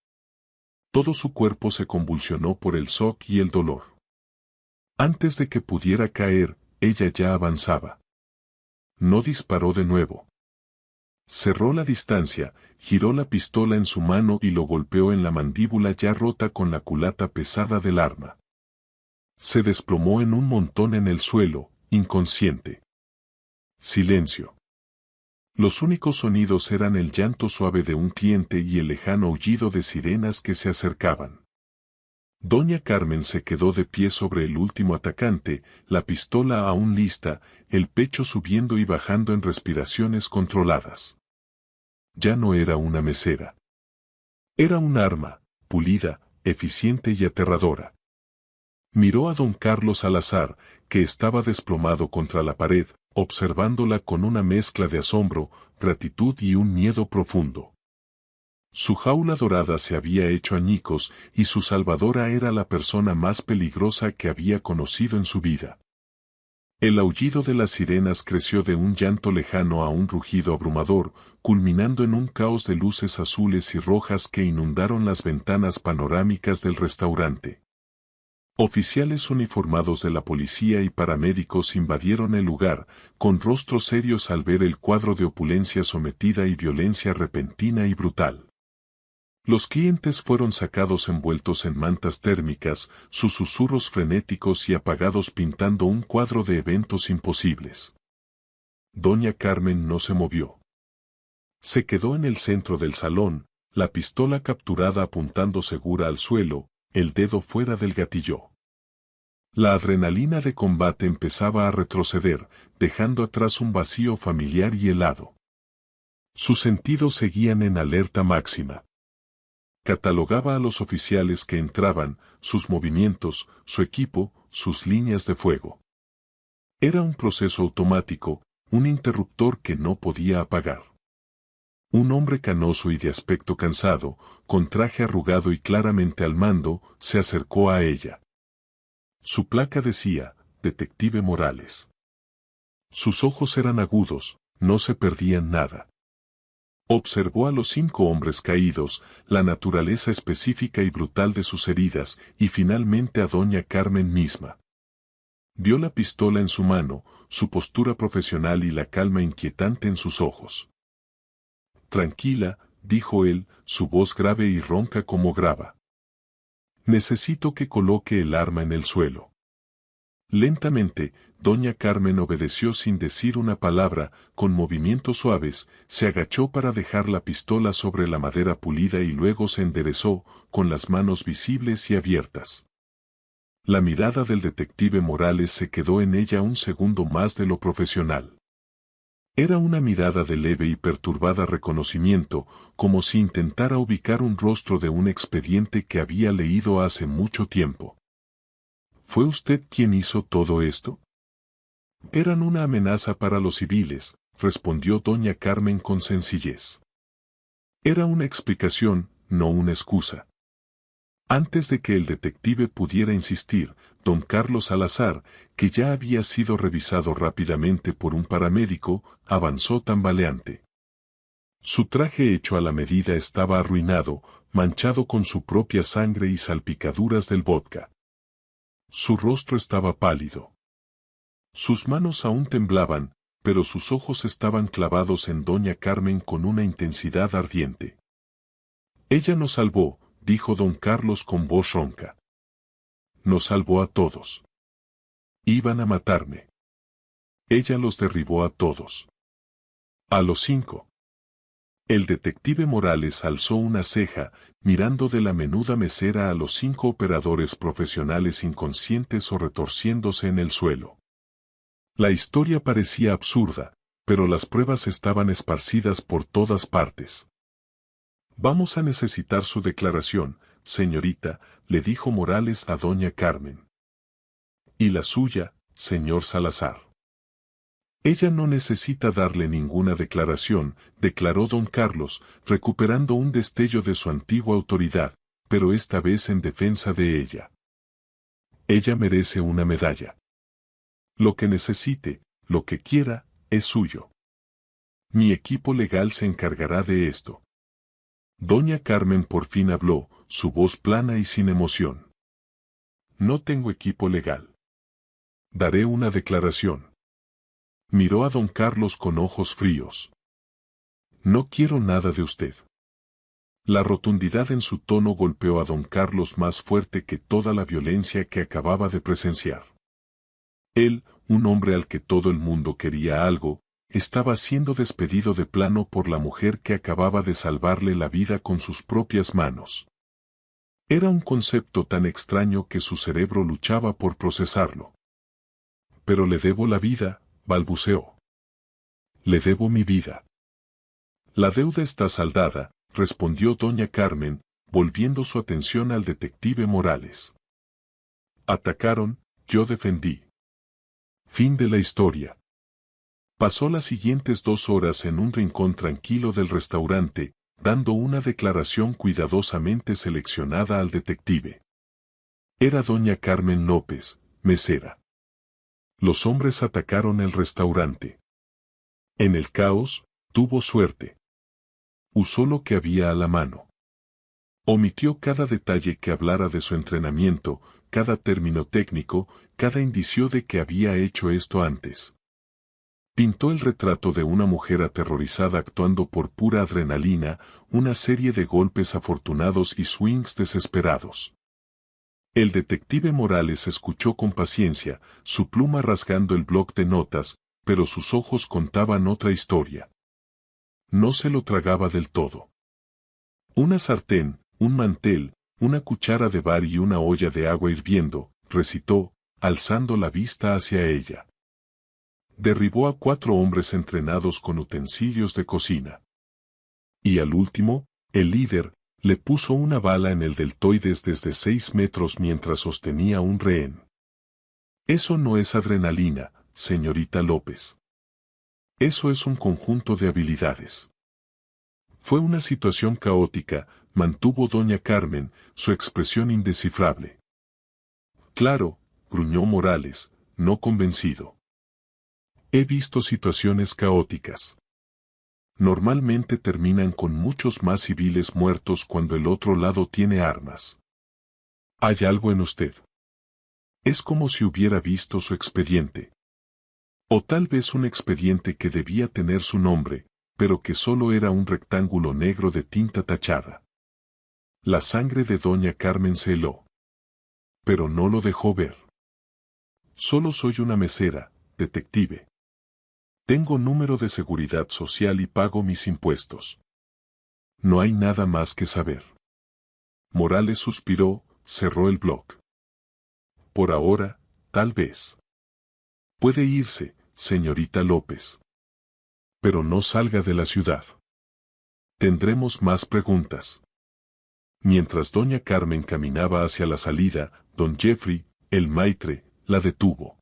Todo su cuerpo se convulsionó por el shock y el dolor. Antes de que pudiera caer, ella ya avanzaba. No disparó de nuevo. Cerró la distancia, giró la pistola en su mano y lo golpeó en la mandíbula ya rota con la culata pesada del arma. Se desplomó en un montón en el suelo, inconsciente. Silencio. Los únicos sonidos eran el llanto suave de un cliente y el lejano aullido de sirenas que se acercaban. Doña Carmen se quedó de pie sobre el último atacante, la pistola aún lista, el pecho subiendo y bajando en respiraciones controladas. Ya no era una mesera. Era un arma, pulida, eficiente y aterradora. Miró a don Carlos Salazar, que estaba desplomado contra la pared, observándola con una mezcla de asombro, gratitud y un miedo profundo. Su jaula dorada se había hecho añicos y su salvadora era la persona más peligrosa que había conocido en su vida. El aullido de las sirenas creció de un llanto lejano a un rugido abrumador, culminando en un caos de luces azules y rojas que inundaron las ventanas panorámicas del restaurante. Oficiales uniformados de la policía y paramédicos invadieron el lugar, con rostros serios al ver el cuadro de opulencia sometida y violencia repentina y brutal. Los clientes fueron sacados envueltos en mantas térmicas, sus susurros frenéticos y apagados pintando un cuadro de eventos imposibles. Doña Carmen no se movió. Se quedó en el centro del salón, la pistola capturada apuntando segura al suelo, el dedo fuera del gatillo. La adrenalina de combate empezaba a retroceder, dejando atrás un vacío familiar y helado. Sus sentidos seguían en alerta máxima. Catalogaba a los oficiales que entraban, sus movimientos, su equipo, sus líneas de fuego. Era un proceso automático, un interruptor que no podía apagar. Un hombre canoso y de aspecto cansado, con traje arrugado y claramente al mando, se acercó a ella. Su placa decía, Detective Morales. Sus ojos eran agudos, no se perdían nada. Observó a los 5 hombres caídos, la naturaleza específica y brutal de sus heridas, y finalmente a doña Carmen misma. Vio la pistola en su mano, su postura profesional y la calma inquietante en sus ojos. Tranquila, dijo él, su voz grave y ronca como grava. Necesito que coloque el arma en el suelo. Lentamente, doña Carmen obedeció sin decir una palabra, con movimientos suaves, se agachó para dejar la pistola sobre la madera pulida y luego se enderezó, con las manos visibles y abiertas. La mirada del detective Morales se quedó en ella un segundo más de lo profesional. Era una mirada de leve y perturbada reconocimiento, como si intentara ubicar un rostro de un expediente que había leído hace mucho tiempo. ¿Fue usted quien hizo todo esto? Eran una amenaza para los civiles, respondió doña Carmen con sencillez. Era una explicación, no una excusa. Antes de que el detective pudiera insistir, don Carlos Salazar, que ya había sido revisado rápidamente por un paramédico, avanzó tambaleante. Su traje hecho a la medida estaba arruinado, manchado con su propia sangre y salpicaduras del vodka. Su rostro estaba pálido. Sus manos aún temblaban, pero sus ojos estaban clavados en doña Carmen con una intensidad ardiente. Ella nos salvó, dijo don Carlos con voz ronca. Nos salvó a todos. Iban a matarme. Ella los derribó a todos. A los 5. El detective Morales alzó una ceja, mirando de la menuda mesera a los 5 operadores profesionales inconscientes o retorciéndose en el suelo. La historia parecía absurda, pero las pruebas estaban esparcidas por todas partes. Vamos a necesitar su declaración, señorita, le dijo Morales a doña Carmen. Y la suya, señor Salazar. Ella no necesita darle ninguna declaración, declaró don Carlos, recuperando un destello de su antigua autoridad, pero esta vez en defensa de ella. Ella merece una medalla. Lo que necesite, lo que quiera, es suyo. Mi equipo legal se encargará de esto. Doña Carmen por fin habló, su voz plana y sin emoción. No tengo equipo legal. Daré una declaración. Miró a don Carlos con ojos fríos. No quiero nada de usted. La rotundidad en su tono golpeó a don Carlos más fuerte que toda la violencia que acababa de presenciar. Él, un hombre al que todo el mundo quería algo, estaba siendo despedido de plano por la mujer que acababa de salvarle la vida con sus propias manos. Era un concepto tan extraño que su cerebro luchaba por procesarlo. Pero le debo la vida, balbuceó. Le debo mi vida. La deuda está saldada, respondió doña Carmen, volviendo su atención al detective Morales. Atacaron, yo defendí. Fin de la historia. Pasó las siguientes 2 horas en un rincón tranquilo del restaurante, dando una declaración cuidadosamente seleccionada al detective. Era doña Carmen López, mesera. Los hombres atacaron el restaurante. En el caos, tuvo suerte. Usó lo que había a la mano. Omitió cada detalle que hablara de su entrenamiento, cada término técnico, cada indicio de que había hecho esto antes. Pintó el retrato de una mujer aterrorizada actuando por pura adrenalina, una serie de golpes afortunados y swings desesperados. El detective Morales escuchó con paciencia, su pluma rasgando el bloc de notas, pero sus ojos contaban otra historia. No se lo tragaba del todo. Una sartén, un mantel, una cuchara de bar y una olla de agua hirviendo, recitó, alzando la vista hacia ella. Derribó a 4 hombres entrenados con utensilios de cocina. Y al último, el líder, le puso una bala en el deltoides desde 6 metros mientras sostenía un rehén. Eso no es adrenalina, señorita López. Eso es un conjunto de habilidades. Fue una situación caótica, mantuvo doña Carmen, su expresión indescifrable. Claro, gruñó Morales, no convencido. He visto situaciones caóticas. Normalmente terminan con muchos más civiles muertos cuando el otro lado tiene armas. Hay algo en usted. Es como si hubiera visto su expediente. O tal vez un expediente que debía tener su nombre, pero que solo era un rectángulo negro de tinta tachada. La sangre de doña Carmen se heló. Pero no lo dejó ver. Solo soy una mesera, detective. Tengo número de seguridad social y pago mis impuestos. No hay nada más que saber. Morales suspiró, cerró el blog. Por ahora, tal vez. Puede irse, señorita López. Pero no salga de la ciudad. Tendremos más preguntas. Mientras doña Carmen caminaba hacia la salida, don Jeffrey, el maitre, la detuvo.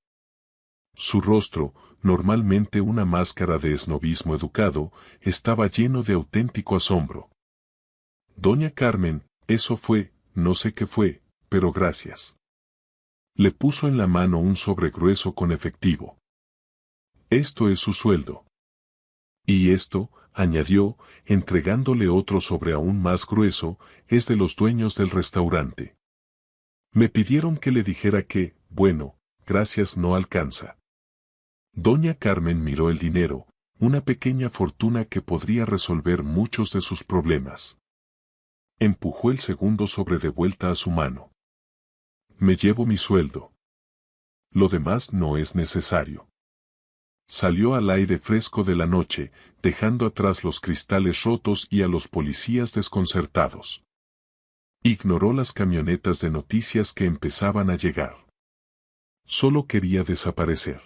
Su rostro, normalmente una máscara de esnobismo educado, estaba lleno de auténtico asombro. Doña Carmen, eso fue, no sé qué fue, pero gracias. Le puso en la mano un sobre grueso con efectivo. Esto es su sueldo. Y esto, añadió, entregándole otro sobre aún más grueso, es de los dueños del restaurante. Me pidieron que le dijera que, bueno, gracias no alcanza. Doña Carmen miró el dinero, una pequeña fortuna que podría resolver muchos de sus problemas. Empujó el segundo sobre de vuelta a su mano. Me llevo mi sueldo. Lo demás no es necesario. Salió al aire fresco de la noche, dejando atrás los cristales rotos y a los policías desconcertados. Ignoró las camionetas de noticias que empezaban a llegar. Solo quería desaparecer.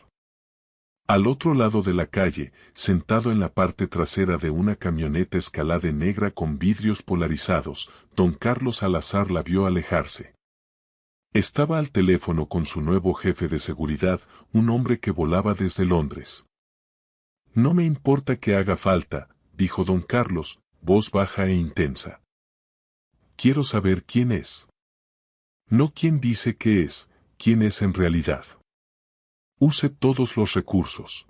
Al otro lado de la calle, sentado en la parte trasera de una camioneta Escalade negra con vidrios polarizados, don Carlos Salazar la vio alejarse. Estaba al teléfono con su nuevo jefe de seguridad, un hombre que volaba desde Londres. No me importa que haga falta, dijo don Carlos, voz baja e intensa. Quiero saber quién es. No quién dice que es, quién es en realidad. Use todos los recursos.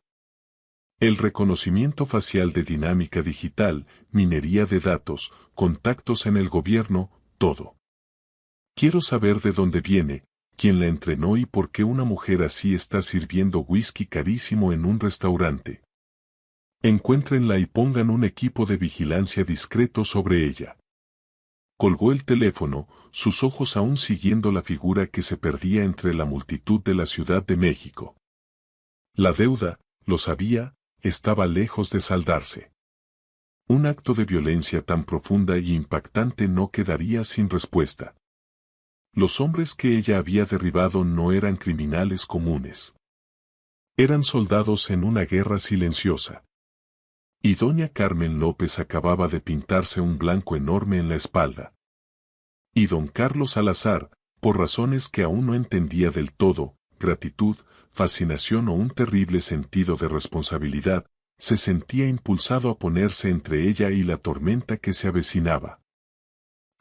El reconocimiento facial de dinámica digital, minería de datos, contactos en el gobierno, todo. Quiero saber de dónde viene, quién la entrenó y por qué una mujer así está sirviendo whisky carísimo en un restaurante. Encuéntrenla y pongan un equipo de vigilancia discreto sobre ella. Colgó el teléfono, sus ojos aún siguiendo la figura que se perdía entre la multitud de la Ciudad de México. La deuda, lo sabía, estaba lejos de saldarse. Un acto de violencia tan profunda y impactante no quedaría sin respuesta. Los hombres que ella había derribado no eran criminales comunes. Eran soldados en una guerra silenciosa. Y doña Carmen López acababa de pintarse un blanco enorme en la espalda. Y don Carlos Salazar, por razones que aún no entendía del todo, gratitud, fascinación o un terrible sentido de responsabilidad, se sentía impulsado a ponerse entre ella y la tormenta que se avecinaba.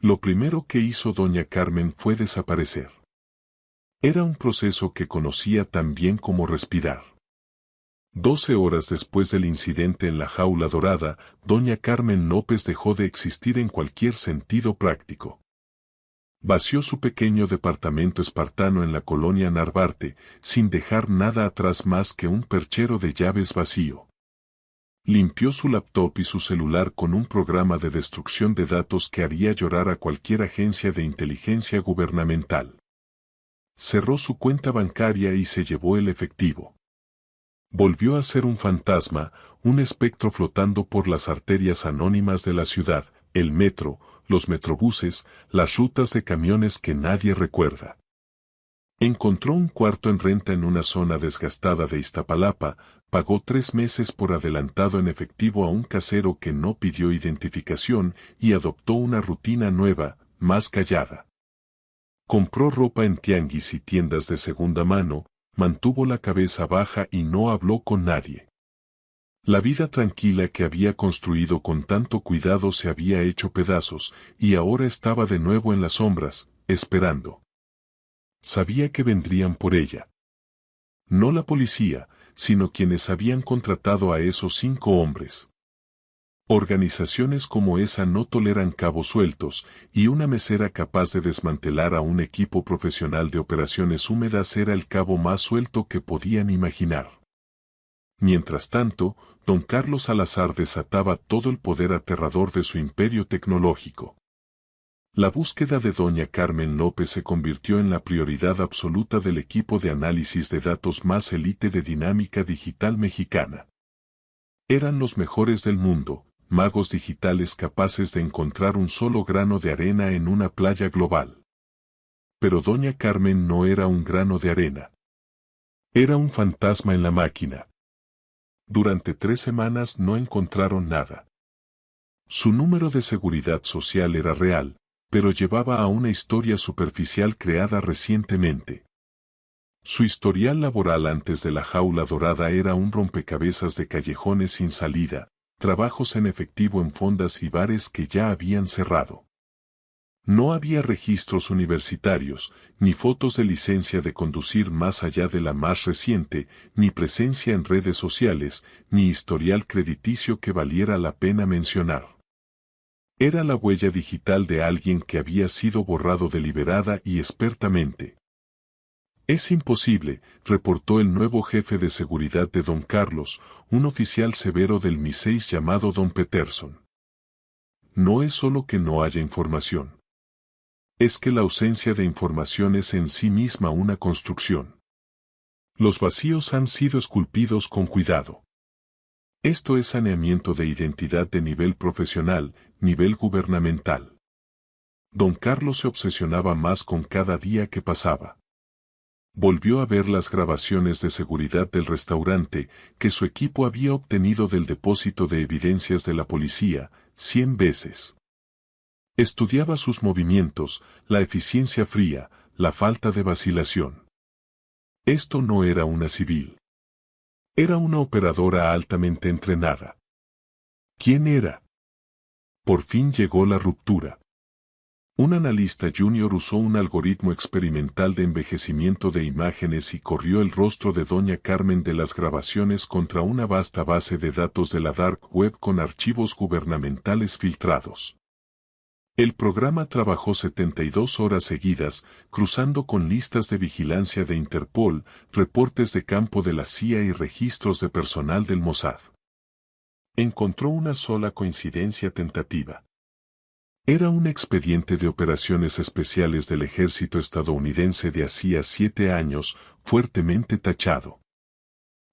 Lo primero que hizo doña Carmen fue desaparecer. Era un proceso que conocía tan bien como respirar. 12 horas después del incidente en la Jaula Dorada, doña Carmen López dejó de existir en cualquier sentido práctico. Vació su pequeño departamento espartano en la colonia Narvarte, sin dejar nada atrás más que un perchero de llaves vacío. Limpió su laptop y su celular con un programa de destrucción de datos que haría llorar a cualquier agencia de inteligencia gubernamental. Cerró su cuenta bancaria y se llevó el efectivo. Volvió a ser un fantasma, un espectro flotando por las arterias anónimas de la ciudad, el metro, los metrobuses, las rutas de camiones que nadie recuerda. Encontró un cuarto en renta en una zona desgastada de Iztapalapa, pagó 3 meses por adelantado en efectivo a un casero que no pidió identificación y adoptó una rutina nueva, más callada. Compró ropa en tianguis y tiendas de segunda mano, mantuvo la cabeza baja y no habló con nadie. La vida tranquila que había construido con tanto cuidado se había hecho pedazos, y ahora estaba de nuevo en las sombras, esperando. Sabía que vendrían por ella. No la policía, sino quienes habían contratado a esos 5 hombres. Organizaciones como esa no toleran cabos sueltos, y una mesera capaz de desmantelar a un equipo profesional de operaciones húmedas era el cabo más suelto que podían imaginar. Mientras tanto, don Carlos Salazar desataba todo el poder aterrador de su imperio tecnológico. La búsqueda de doña Carmen López se convirtió en la prioridad absoluta del equipo de análisis de datos más élite de dinámica digital mexicana. Eran los mejores del mundo, magos digitales capaces de encontrar un solo grano de arena en una playa global. Pero doña Carmen no era un grano de arena. Era un fantasma en la máquina. Durante 3 semanas no encontraron nada. Su número de seguridad social era real, pero llevaba a una historia superficial creada recientemente. Su historial laboral antes de la jaula dorada era un rompecabezas de callejones sin salida, trabajos en efectivo en fondas y bares que ya habían cerrado. No había registros universitarios, ni fotos de licencia de conducir más allá de la más reciente, ni presencia en redes sociales, ni historial crediticio que valiera la pena mencionar. Era la huella digital de alguien que había sido borrado deliberada y expertamente. Es imposible, reportó el nuevo jefe de seguridad de don Carlos, un oficial severo del MI6 llamado don Peterson. No es solo que no haya información. Es que la ausencia de información es en sí misma una construcción. Los vacíos han sido esculpidos con cuidado. Esto es saneamiento de identidad de nivel profesional, nivel gubernamental. Don Carlos se obsesionaba más con cada día que pasaba. Volvió a ver las grabaciones de seguridad del restaurante que su equipo había obtenido del depósito de evidencias de la policía 100 veces. Estudiaba sus movimientos, la eficiencia fría, la falta de vacilación. Esto no era una civil. Era una operadora altamente entrenada. ¿Quién era? Por fin llegó la ruptura. Un analista junior usó un algoritmo experimental de envejecimiento de imágenes y corrió el rostro de doña Carmen de las grabaciones contra una vasta base de datos de la dark web con archivos gubernamentales filtrados. El programa trabajó 72 horas seguidas, cruzando con listas de vigilancia de Interpol, reportes de campo de la CIA y registros de personal del Mossad. Encontró una sola coincidencia tentativa. Era un expediente de operaciones especiales del ejército estadounidense de hacía 7 años, fuertemente tachado.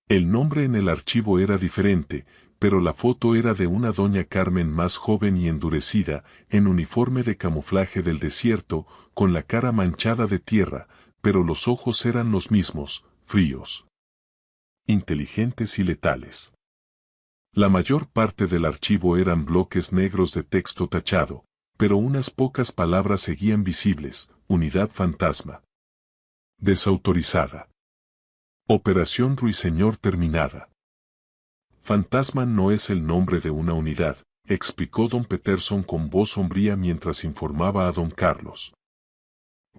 El nombre en el archivo era diferente, pero la foto era de una doña Carmen más joven y endurecida, en uniforme de camuflaje del desierto, con la cara manchada de tierra, pero los ojos eran los mismos, fríos, inteligentes y letales. La mayor parte del archivo eran bloques negros de texto tachado, pero unas pocas palabras seguían visibles: unidad fantasma. Desautorizada. Operación Ruiseñor terminada. Fantasma no es el nombre de una unidad, explicó don Peterson con voz sombría mientras informaba a don Carlos.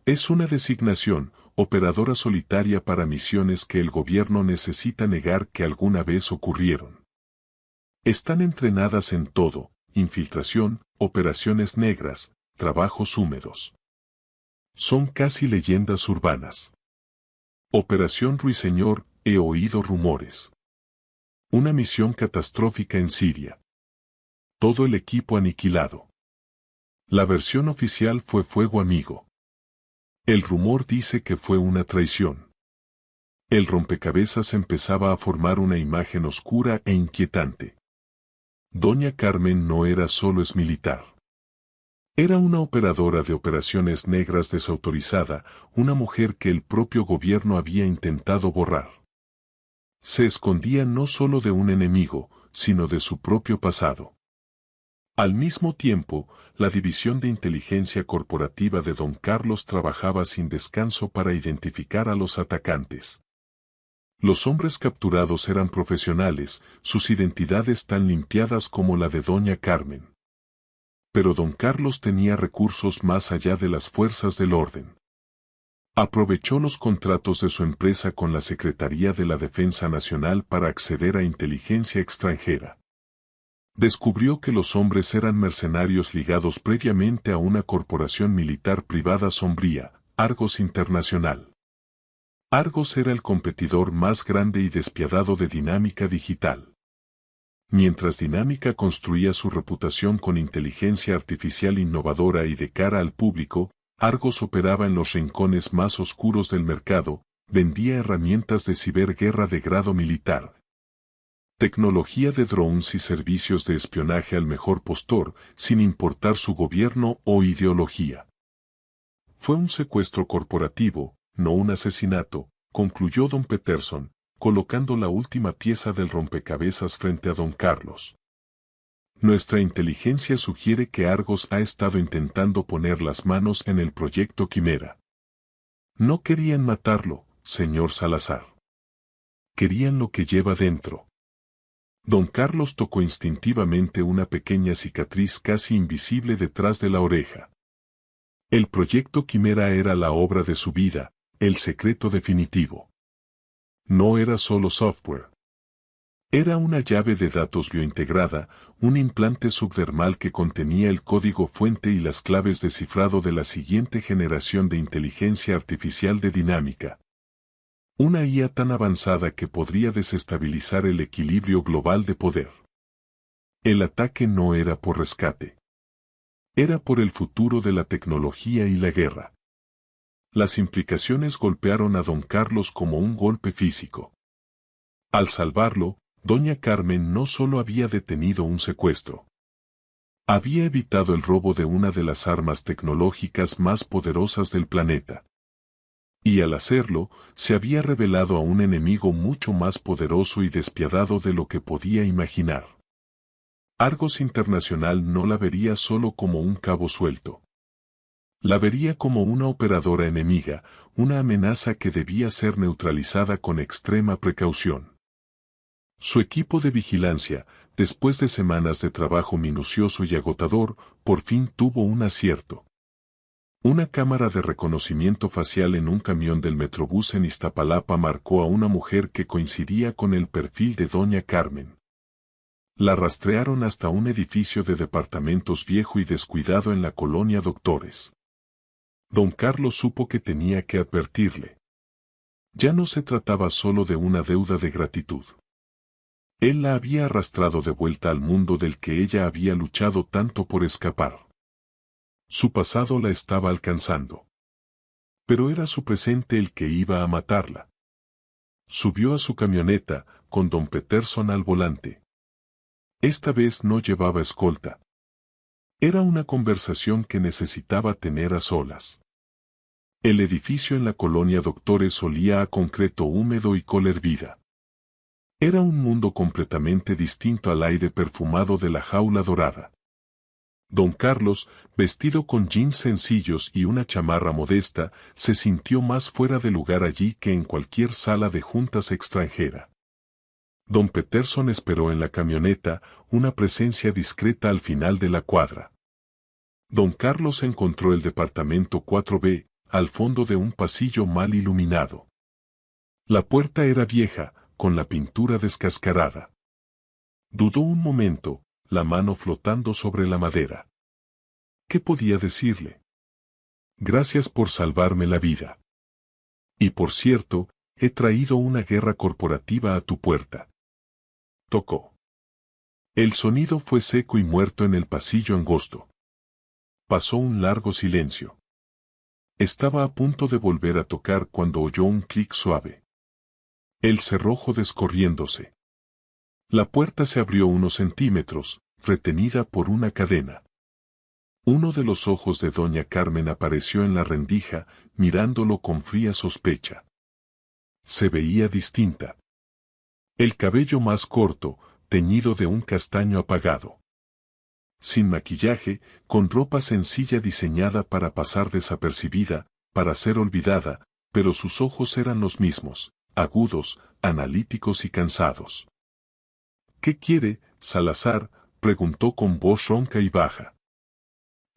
Es una designación, operadora solitaria para misiones que el gobierno necesita negar que alguna vez ocurrieron. Están entrenadas en todo: infiltración, operaciones negras, trabajos húmedos. Son casi leyendas urbanas. Operación Ruiseñor, he oído rumores. Una misión catastrófica en Siria. Todo el equipo aniquilado. La versión oficial fue fuego amigo. El rumor dice que fue una traición. El rompecabezas empezaba a formar una imagen oscura e inquietante. Doña Carmen no era solo exmilitar. Era una operadora de operaciones negras desautorizada, una mujer que el propio gobierno había intentado borrar. Se escondía no solo de un enemigo, sino de su propio pasado. Al mismo tiempo, la División de Inteligencia Corporativa de don Carlos trabajaba sin descanso para identificar a los atacantes. Los hombres capturados eran profesionales, sus identidades tan limpiadas como la de doña Carmen. Pero don Carlos tenía recursos más allá de las fuerzas del orden. Aprovechó los contratos de su empresa con la Secretaría de la Defensa Nacional para acceder a inteligencia extranjera. Descubrió que los hombres eran mercenarios ligados previamente a una corporación militar privada sombría, Argos Internacional. Argos era el competidor más grande y despiadado de Dinámica Digital. Mientras Dinámica construía su reputación con inteligencia artificial innovadora y de cara al público, Argos operaba en los rincones más oscuros del mercado, vendía herramientas de ciberguerra de grado militar. Tecnología de drones y servicios de espionaje al mejor postor, sin importar su gobierno o ideología. Fue un secuestro corporativo, no un asesinato, concluyó don Peterson, colocando la última pieza del rompecabezas frente a don Carlos. Nuestra inteligencia sugiere que Argos ha estado intentando poner las manos en el proyecto Quimera. No querían matarlo, señor Salazar. Querían lo que lleva dentro. Don Carlos tocó instintivamente una pequeña cicatriz casi invisible detrás de la oreja. El proyecto Quimera era la obra de su vida, el secreto definitivo. No era solo software. Era una llave de datos biointegrada, un implante subdermal que contenía el código fuente y las claves de cifrado de la siguiente generación de inteligencia artificial de Dinámica. Una IA tan avanzada que podría desestabilizar el equilibrio global de poder. El ataque no era por rescate. Era por el futuro de la tecnología y la guerra. Las implicaciones golpearon a don Carlos como un golpe físico. Al salvarlo, doña Carmen no solo había detenido un secuestro. Había evitado el robo de una de las armas tecnológicas más poderosas del planeta. Y al hacerlo, se había revelado a un enemigo mucho más poderoso y despiadado de lo que podía imaginar. Argos Internacional no la vería solo como un cabo suelto. La vería como una operadora enemiga, una amenaza que debía ser neutralizada con extrema precaución. Su equipo de vigilancia, después de semanas de trabajo minucioso y agotador, por fin tuvo un acierto. Una cámara de reconocimiento facial en un camión del Metrobús en Iztapalapa marcó a una mujer que coincidía con el perfil de doña Carmen. La rastrearon hasta un edificio de departamentos viejo y descuidado en la colonia Doctores. Don Carlos supo que tenía que advertirle. Ya no se trataba solo de una deuda de gratitud. Él la había arrastrado de vuelta al mundo del que ella había luchado tanto por escapar. Su pasado la estaba alcanzando. Pero era su presente el que iba a matarla. Subió a su camioneta, con don Peterson al volante. Esta vez no llevaba escolta. Era una conversación que necesitaba tener a solas. El edificio en la colonia Doctores olía a concreto húmedo y col hervida. Era un mundo completamente distinto al aire perfumado de la jaula dorada. Don Carlos, vestido con jeans sencillos y una chamarra modesta, se sintió más fuera de lugar allí que en cualquier sala de juntas extranjera. Don Peterson esperó en la camioneta, una presencia discreta al final de la cuadra. Don Carlos encontró el departamento 4B, al fondo de un pasillo mal iluminado. La puerta era vieja, con la pintura descascarada. Dudó un momento, la mano flotando sobre la madera. ¿Qué podía decirle? Gracias por salvarme la vida. Y por cierto, he traído una guerra corporativa a tu puerta. Tocó. El sonido fue seco y muerto en el pasillo angosto. Pasó un largo silencio. Estaba a punto de volver a tocar cuando oyó un clic suave. El cerrojo descorriéndose. La puerta se abrió unos centímetros, retenida por una cadena. Uno de los ojos de doña Carmen apareció en la rendija, mirándolo con fría sospecha. Se veía distinta. El cabello más corto, teñido de un castaño apagado. Sin maquillaje, con ropa sencilla diseñada para pasar desapercibida, para ser olvidada, pero sus ojos eran los mismos, agudos, analíticos y cansados. ¿Qué quiere, Salazar?, preguntó con voz ronca y baja.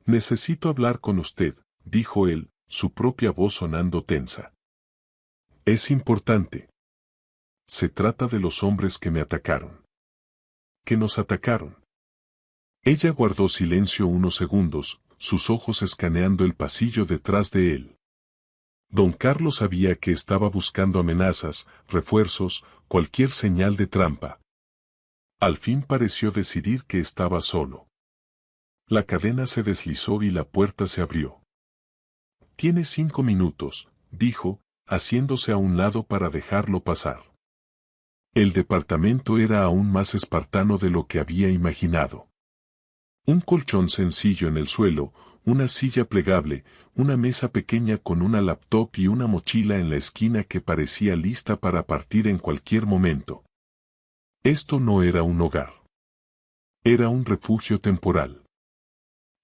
Necesito hablar con usted, dijo él, su propia voz sonando tensa. Es importante. Se trata de los hombres que me atacaron. Que nos atacaron. Ella guardó silencio unos segundos, sus ojos escaneando el pasillo detrás de él. Don Carlos sabía que estaba buscando amenazas, refuerzos, cualquier señal de trampa. Al fin pareció decidir que estaba solo. La cadena se deslizó y la puerta se abrió. «Tiene 5 minutos», dijo, haciéndose a un lado para dejarlo pasar. El departamento era aún más espartano de lo que había imaginado. Un colchón sencillo en el suelo, una silla plegable, una mesa pequeña con una laptop y una mochila en la esquina que parecía lista para partir en cualquier momento. Esto no era un hogar. Era un refugio temporal.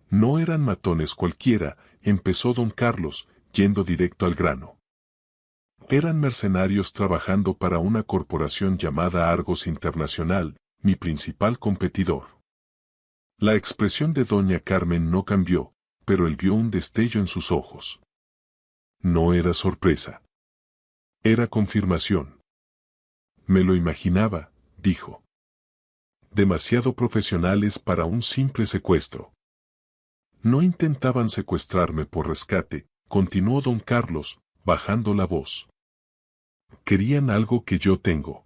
No eran matones cualquiera, empezó don Carlos, yendo directo al grano. Eran mercenarios trabajando para una corporación llamada Argos Internacional, mi principal competidor. La expresión de doña Carmen no cambió, pero él vio un destello en sus ojos. No era sorpresa. Era confirmación. Me lo imaginaba, dijo. Demasiado profesionales para un simple secuestro. No intentaban secuestrarme por rescate, continuó don Carlos, bajando la voz. Querían algo que yo tengo.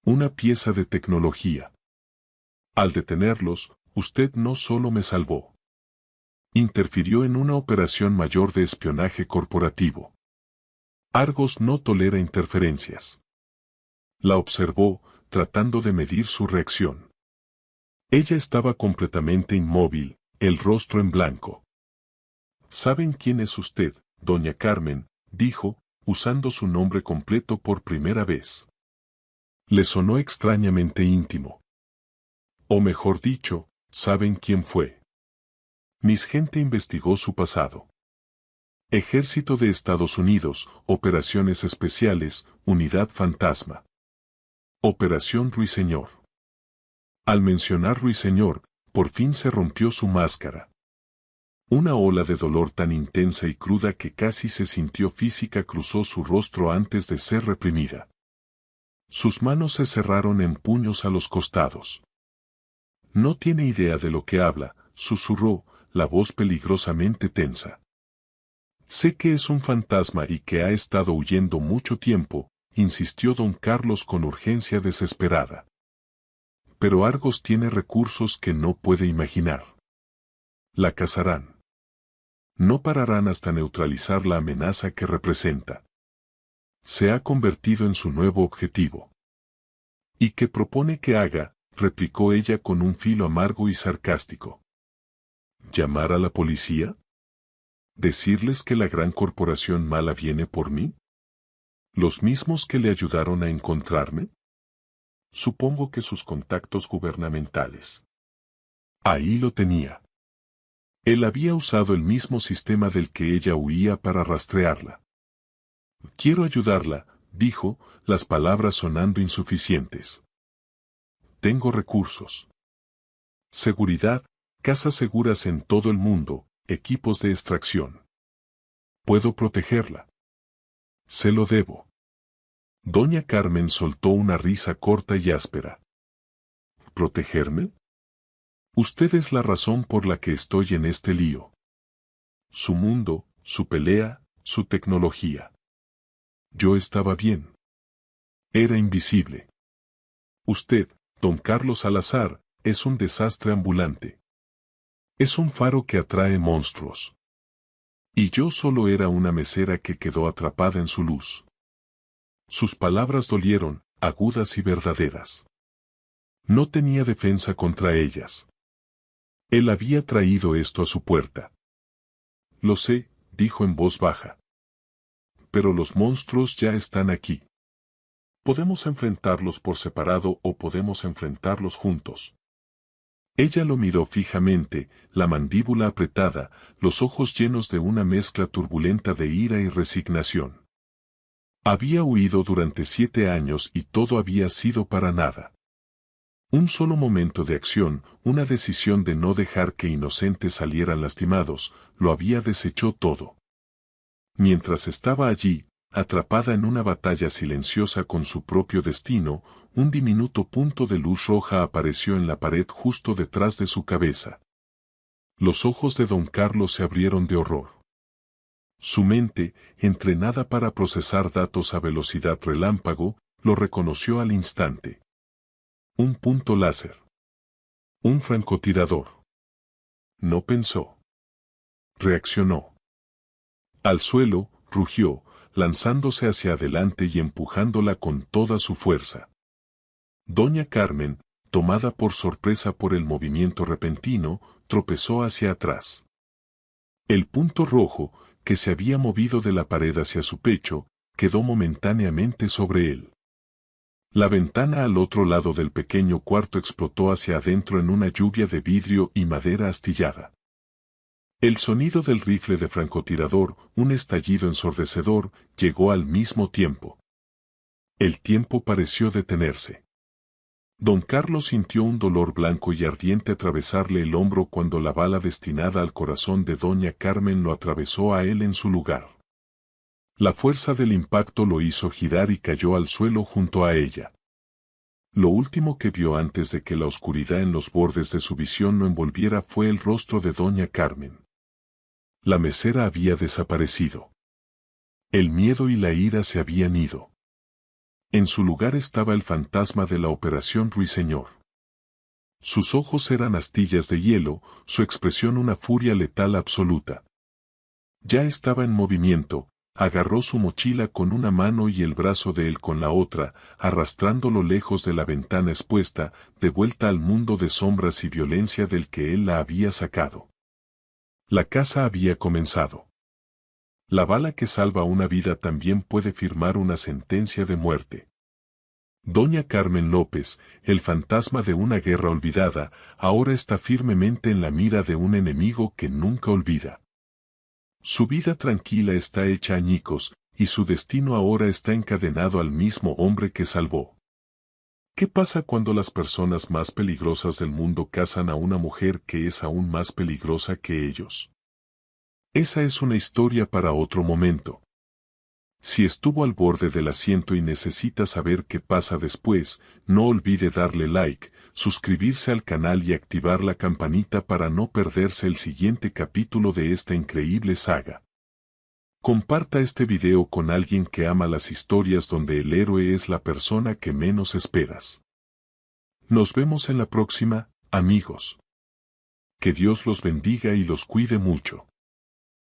Una pieza de tecnología. Al detenerlos, usted no solo me salvó. Interfirió en una operación mayor de espionaje corporativo. Argos no tolera interferencias. La observó, tratando de medir su reacción. Ella estaba completamente inmóvil, el rostro en blanco. ¿Saben quién es usted, doña Carmen?, dijo, usando su nombre completo por primera vez. Le sonó extrañamente íntimo. O mejor dicho, ¿saben quién fue? Mis gente investigó su pasado. Ejército de Estados Unidos, Operaciones Especiales, Unidad Fantasma. Operación Ruiseñor. Al mencionar Ruiseñor, por fin se rompió su máscara. Una ola de dolor tan intensa y cruda que casi se sintió física cruzó su rostro antes de ser reprimida. Sus manos se cerraron en puños a los costados. No tiene idea de lo que habla, susurró, la voz peligrosamente tensa. Sé que es un fantasma y que ha estado huyendo mucho tiempo, insistió don Carlos con urgencia desesperada. Pero Argos tiene recursos que no puede imaginar. La cazarán. No pararán hasta neutralizar la amenaza que representa. Se ha convertido en su nuevo objetivo. ¿Y qué propone que haga?, replicó ella con un filo amargo y sarcástico. ¿Llamar a la policía? ¿Decirles que la gran corporación mala viene por mí? ¿Los mismos que le ayudaron a encontrarme? Supongo que sus contactos gubernamentales. Ahí lo tenía. Él había usado el mismo sistema del que ella huía para rastrearla. Quiero ayudarla, dijo, las palabras sonando insuficientes. Tengo recursos. Seguridad, casas seguras en todo el mundo, equipos de extracción. Puedo protegerla. Se lo debo. Doña Carmen soltó una risa corta y áspera. ¿Protegerme? Usted es la razón por la que estoy en este lío. Su mundo, su pelea, su tecnología. Yo estaba bien. Era invisible. Usted, don Carlos Salazar, es un desastre ambulante. Es un faro que atrae monstruos. Y yo solo era una mesera que quedó atrapada en su luz. Sus palabras dolieron, agudas y verdaderas. No tenía defensa contra ellas. Él había traído esto a su puerta. Lo sé, dijo en voz baja. Pero los monstruos ya están aquí. Podemos enfrentarlos por separado o podemos enfrentarlos juntos. Ella lo miró fijamente, la mandíbula apretada, los ojos llenos de una mezcla turbulenta de ira y resignación. Había huido durante 7 años y todo había sido para nada. Un solo momento de acción, una decisión de no dejar que inocentes salieran lastimados, lo había deshecho todo. Mientras estaba allí, atrapada en una batalla silenciosa con su propio destino, un diminuto punto de luz roja apareció en la pared justo detrás de su cabeza. Los ojos de don Carlos se abrieron de horror. Su mente, entrenada para procesar datos a velocidad relámpago, lo reconoció al instante. Un punto láser. Un francotirador. No pensó. Reaccionó. Al suelo, rugió, lanzándose hacia adelante y empujándola con toda su fuerza. Doña Carmen, tomada por sorpresa por el movimiento repentino, tropezó hacia atrás. El punto rojo, que se había movido de la pared hacia su pecho, quedó momentáneamente sobre él. La ventana al otro lado del pequeño cuarto explotó hacia adentro en una lluvia de vidrio y madera astillada. El sonido del rifle de francotirador, un estallido ensordecedor, llegó al mismo tiempo. El tiempo pareció detenerse. Don Carlos sintió un dolor blanco y ardiente atravesarle el hombro cuando la bala destinada al corazón de doña Carmen lo atravesó a él en su lugar. La fuerza del impacto lo hizo girar y cayó al suelo junto a ella. Lo último que vio antes de que la oscuridad en los bordes de su visión lo envolviera fue el rostro de doña Carmen. La mesera había desaparecido. El miedo y la ira se habían ido. En su lugar estaba el fantasma de la Operación Ruiseñor. Sus ojos eran astillas de hielo, su expresión una furia letal absoluta. Ya estaba en movimiento, agarró su mochila con una mano y el brazo de él con la otra, arrastrándolo lejos de la ventana expuesta, de vuelta al mundo de sombras y violencia del que él la había sacado. La caza había comenzado. La bala que salva una vida también puede firmar una sentencia de muerte. Doña Carmen López, el fantasma de una guerra olvidada, ahora está firmemente en la mira de un enemigo que nunca olvida. Su vida tranquila está hecha añicos, y su destino ahora está encadenado al mismo hombre que salvó. ¿Qué pasa cuando las personas más peligrosas del mundo cazan a una mujer que es aún más peligrosa que ellos? Esa es una historia para otro momento. Si estuvo al borde del asiento y necesita saber qué pasa después, no olvide darle like, suscribirse al canal y activar la campanita para no perderse el siguiente capítulo de esta increíble saga. Comparta este video con alguien que ama las historias donde el héroe es la persona que menos esperas. Nos vemos en la próxima, amigos. Que Dios los bendiga y los cuide mucho.